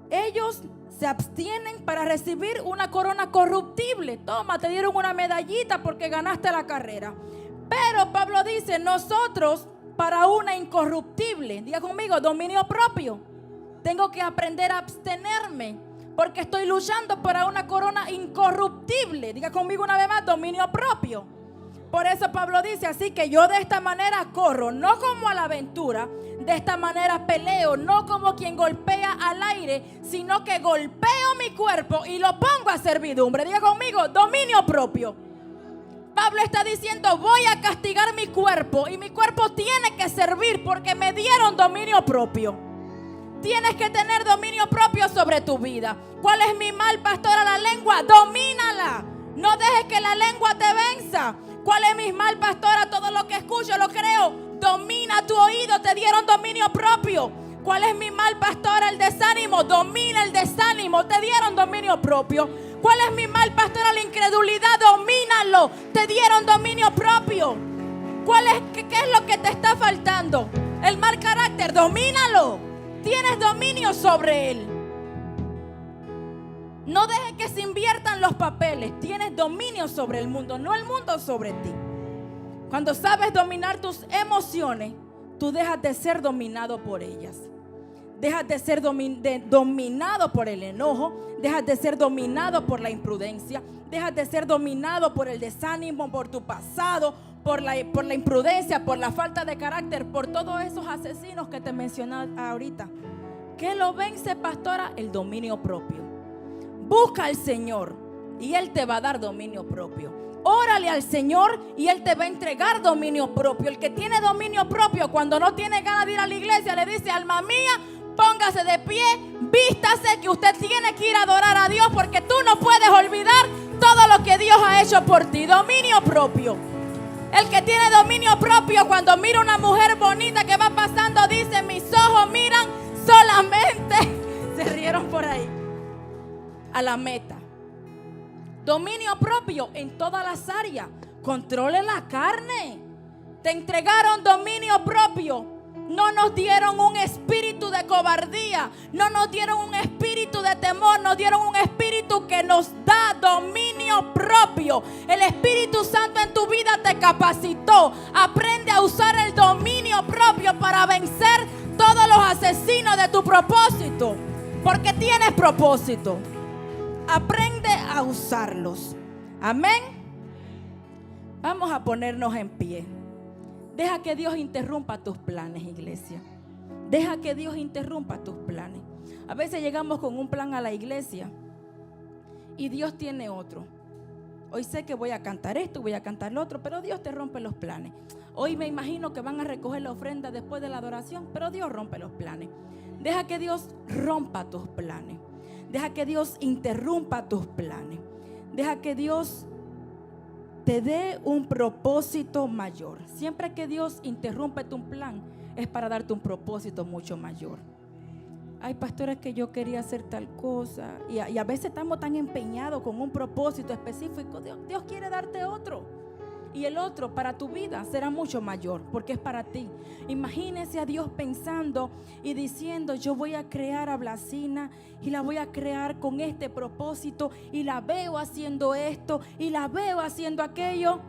Ellos se abstienen para recibir una corona corruptible. Toma, te dieron una medallita porque ganaste la carrera. Pero Pablo dice: nosotros para una incorruptible. Diga conmigo, dominio propio. Tengo que aprender a abstenerme porque estoy luchando para una corona incorruptible. Diga conmigo una vez más, dominio propio. Por eso Pablo dice: así que yo de esta manera corro, no como a la aventura, de esta manera peleo, no como quien golpea al aire, sino que golpeo mi cuerpo y lo pongo a servidumbre. Diga conmigo, dominio propio. Pablo está diciendo: voy a castigar mi cuerpo y mi cuerpo tiene que servir porque me dieron dominio propio. Tienes que tener dominio propio sobre tu vida. ¿Cuál es mi mal, pastora? La lengua, domínala. No dejes que la lengua te venza. ¿Cuál es mi mal, pastora? Todo lo que escucho lo creo. Domina tu oído, te dieron dominio propio. ¿Cuál es mi mal, pastora? El desánimo. Domina el desánimo, te dieron dominio propio. ¿Cuál es mi mal, pastora? La incredulidad. Domínalo, te dieron dominio propio. ¿Qué es lo que te está faltando? El mal carácter, domínalo. Tienes dominio sobre él. No dejes que se inviertan los papeles. Tienes dominio sobre el mundo, no el mundo sobre ti. Cuando sabes dominar tus emociones, tú dejas de ser dominado por ellas. Dejas de ser dominado por el enojo. Dejas de ser dominado por la imprudencia. Dejas de ser dominado por el desánimo, por tu pasado, por la imprudencia, por la falta de carácter, por todos esos asesinos que te mencioné ahorita. ¿Qué lo vence, pastora? El dominio propio. Busca al Señor y Él te va a dar dominio propio. Órale al Señor y Él te va a entregar dominio propio. El que tiene dominio propio, cuando no tiene ganas de ir a la iglesia, le dice: alma mía, póngase de pie, vístase, que usted tiene que ir a adorar a Dios, porque tú no puedes olvidar todo lo que Dios ha hecho por ti. Dominio propio. El que tiene dominio propio, cuando mira una mujer bonita que va pasando, dice: mis ojos miran solamente, se rieron por ahí, a la meta. Dominio propio en todas las áreas. Controle la carne. Te entregaron dominio propio. No nos dieron un espíritu de cobardía. No nos dieron un espíritu de temor. Nos dieron un espíritu que nos da dominio propio. El Espíritu Santo en tu vida te capacitó. Aprende a usar el dominio propio para vencer todos los asesinos de tu propósito. Porque tienes propósito. Aprende a usarlos. Amén. Vamos a ponernos en pie. Deja que Dios interrumpa tus planes, iglesia. Deja que Dios interrumpa tus planes. A veces llegamos con un plan a la iglesia y Dios tiene otro. Hoy sé que voy a cantar esto, voy a cantar lo otro, pero Dios te rompe los planes. Hoy me imagino que van a recoger la ofrenda después de la adoración, pero Dios rompe los planes. Deja que Dios rompa tus planes. Deja que Dios interrumpa tus planes. Deja que Dios te dé un propósito mayor. Siempre que Dios interrumpe tu plan, es para darte un propósito mucho mayor. Ay, pastora, es que yo quería hacer tal cosa. Y a veces estamos tan empeñados con un propósito específico. Dios quiere darte otro. Y el otro para tu vida será mucho mayor, porque es para ti. Imagínese a Dios pensando y diciendo: yo voy a crear a Blasina y la voy a crear con este propósito, y la veo haciendo esto y la veo haciendo aquello.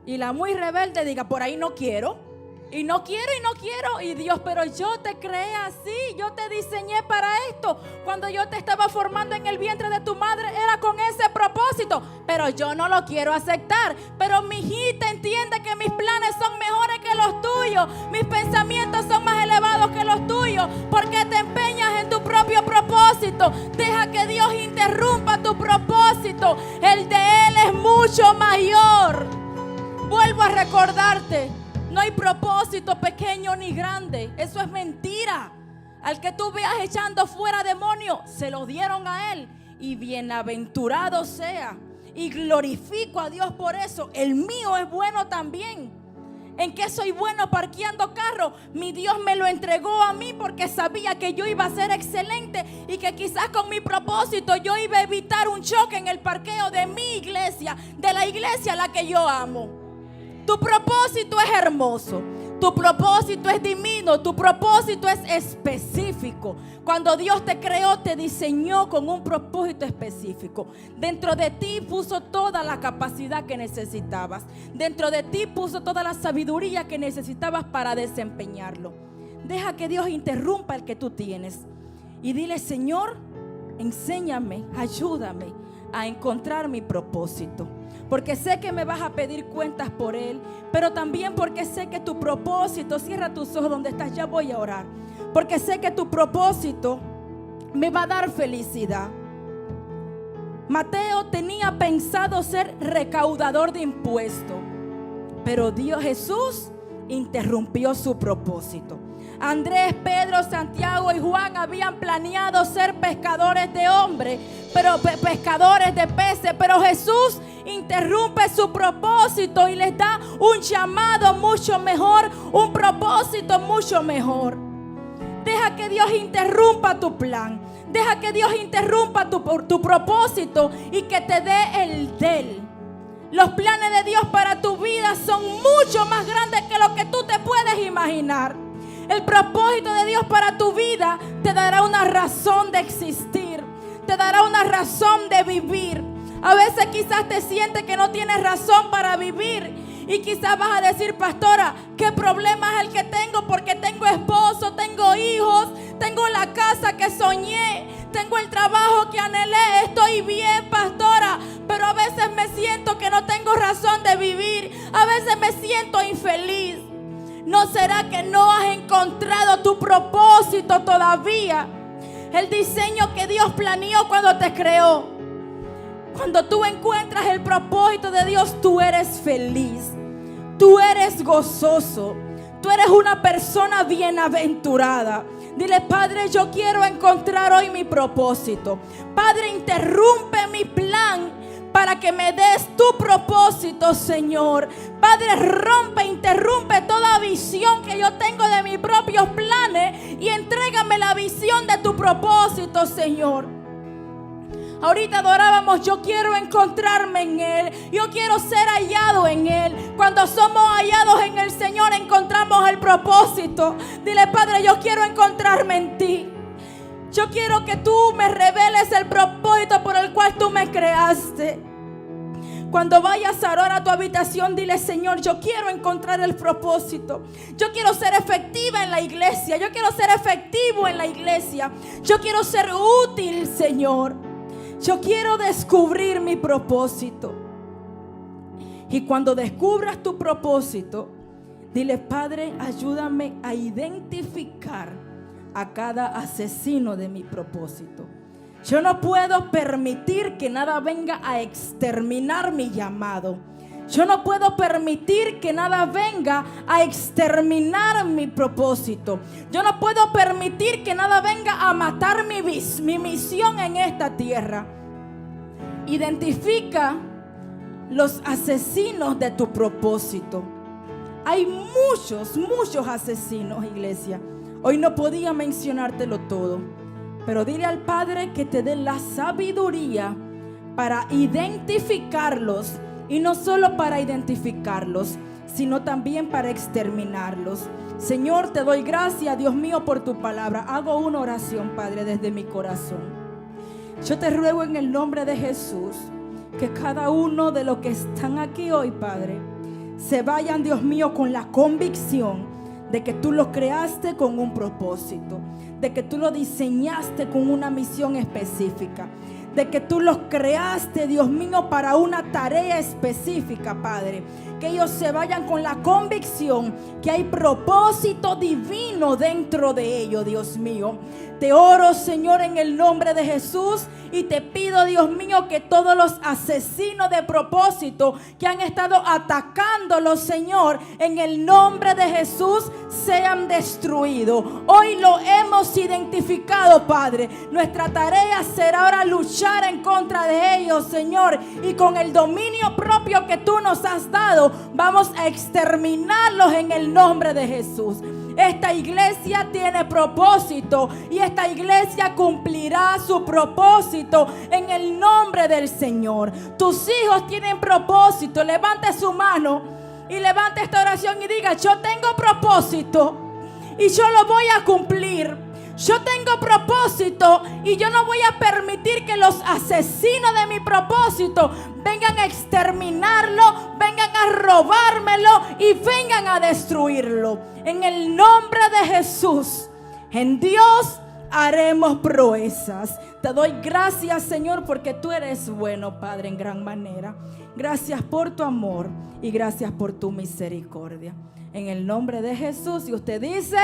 Y la muy rebelde diga: por ahí no quiero. Y no quiero y no quiero. Y Dios: pero yo te creé así, yo te diseñé para esto. Cuando yo te estaba formando en el vientre de tu madre era con ese propósito, pero yo no lo quiero aceptar. Pero mi hijita entiende que mis planes son mejores que los tuyos. Mis pensamientos son más elevados que los tuyos. Porque te empeñas en tu propio propósito. Deja que Dios interrumpa tu propósito. El de Él es mucho mayor. Vuelvo a recordarte: no hay propósito pequeño ni grande. Eso es mentira. Al que tú veas echando fuera demonios, se lo dieron a él. Y bienaventurado sea. Y glorifico a Dios por eso. El mío es bueno también. ¿En qué soy bueno? Parqueando carro. Mi Dios me lo entregó a mí porque sabía que yo iba a ser excelente y que quizás con mi propósito yo iba a evitar un choque en el parqueo de mi iglesia, de la iglesia a la que yo amo. Tu propósito es hermoso. Tu propósito es divino. Tu propósito es específico. Cuando Dios te creó, te diseñó con un propósito específico. Dentro de ti puso toda la capacidad que necesitabas. Dentro de ti puso toda la sabiduría que necesitabas para desempeñarlo. Deja que Dios interrumpa el que tú tienes. Y dile: Señor, enséñame, ayúdame a encontrar mi propósito. Porque sé que me vas a pedir cuentas por él, pero también porque sé que tu propósito, cierra tus ojos donde estás, ya voy a orar. Porque sé que tu propósito me va a dar felicidad. Mateo tenía pensado ser recaudador de impuestos, pero Jesús interrumpió su propósito. Andrés, Pedro, Santiago y Juan habían planeado ser pescadores de hombres, pero pescadores de peces, pero Jesús interrumpe su propósito y les da un llamado mucho mejor, un propósito mucho mejor. Deja que Dios interrumpa tu plan. Deja que Dios interrumpa tu propósito y que te dé el de Él. Los planes de Dios para tu vida son mucho más grandes que lo que tú te puedes imaginar. El propósito de Dios para tu vida te dará una razón de existir. Te dará una razón de vivir. A veces quizás te sientes que no tienes razón para vivir. Y quizás vas a decir: pastora, ¿qué problema es el que tengo? Porque tengo esposo, tengo hijos, tengo la casa que soñé, tengo el trabajo que anhelé, estoy bien, pastora. Pero a veces me siento que no tengo razón de vivir. A veces me siento infeliz. ¿No será que no has encontrado tu propósito todavía? El diseño que Dios planeó cuando te creó. Cuando tú encuentras el propósito de Dios, tú eres feliz. Tú eres gozoso. Tú eres una persona bienaventurada. Dile: Padre, yo quiero encontrar hoy mi propósito. Padre, interrumpe mi plan para que me des tu propósito, Señor. Padre, rompe, interrumpe toda visión que yo tengo de mis propios planes y entrégame la visión de tu propósito, Señor. Ahorita adorábamos: yo quiero encontrarme en Él. Yo quiero ser hallado en Él. Cuando somos hallados en el Señor, encontramos el propósito. Dile: Padre, yo quiero encontrarme en ti. Yo quiero que tú me reveles el propósito por el cual tú me creaste. Cuando vayas a orar a tu habitación, dile: Señor, yo quiero encontrar el propósito. Yo quiero ser efectiva en la iglesia. Yo quiero ser efectivo en la iglesia. Yo quiero ser útil, Señor. Yo quiero descubrir mi propósito. Y cuando descubras tu propósito, dile: Padre, ayúdame a identificar a cada asesino de mi propósito. Yo no puedo permitir que nada venga a exterminar mi llamado. Yo no puedo permitir que nada venga a exterminar mi propósito. Yo no puedo permitir que nada venga a matar mi misión en esta tierra. Identifica los asesinos de tu propósito. Hay muchos asesinos, iglesia. Hoy no podía mencionártelo todo, pero dile al Padre que te dé la sabiduría para identificarlos. Y no solo para identificarlos, sino también para exterminarlos. Señor, te doy gracias, Dios mío, por tu palabra. Hago una oración, Padre, desde mi corazón. Yo te ruego en el nombre de Jesús que cada uno de los que están aquí hoy, Padre, se vayan, Dios mío, con la convicción de que tú los creaste con un propósito, de que tú lo diseñaste con una misión específica, de que tú los creaste, Dios mío, para una tarea específica, Padre. Que ellos se vayan con la convicción que hay propósito divino dentro de ellos, Dios mío. Te oro, Señor, en el nombre de Jesús, y te pido, Dios mío, que todos los asesinos de propósito que han estado atacándolos, Señor, en el nombre de Jesús, sean destruidos. Hoy lo hemos identificado, Padre. Nuestra tarea será ahora luchar en contra de ellos, Señor, y con el dominio propio que tú nos has dado, vamos a exterminarlos en el nombre de Jesús. Esta iglesia tiene propósito y esta iglesia cumplirá su propósito en el nombre del Señor. Tus hijos tienen propósito. Levante su mano y levante esta oración y diga: yo tengo propósito y yo lo voy a cumplir. Yo tengo propósito y yo no voy a permitir que los asesinos de mi propósito vengan a exterminarlo, vengan a robármelo y vengan a destruirlo. En el nombre de Jesús, en Dios haremos proezas. Te doy gracias, Señor, porque tú eres bueno, Padre, en gran manera. Gracias por tu amor y gracias por tu misericordia. En el nombre de Jesús. Y usted dice...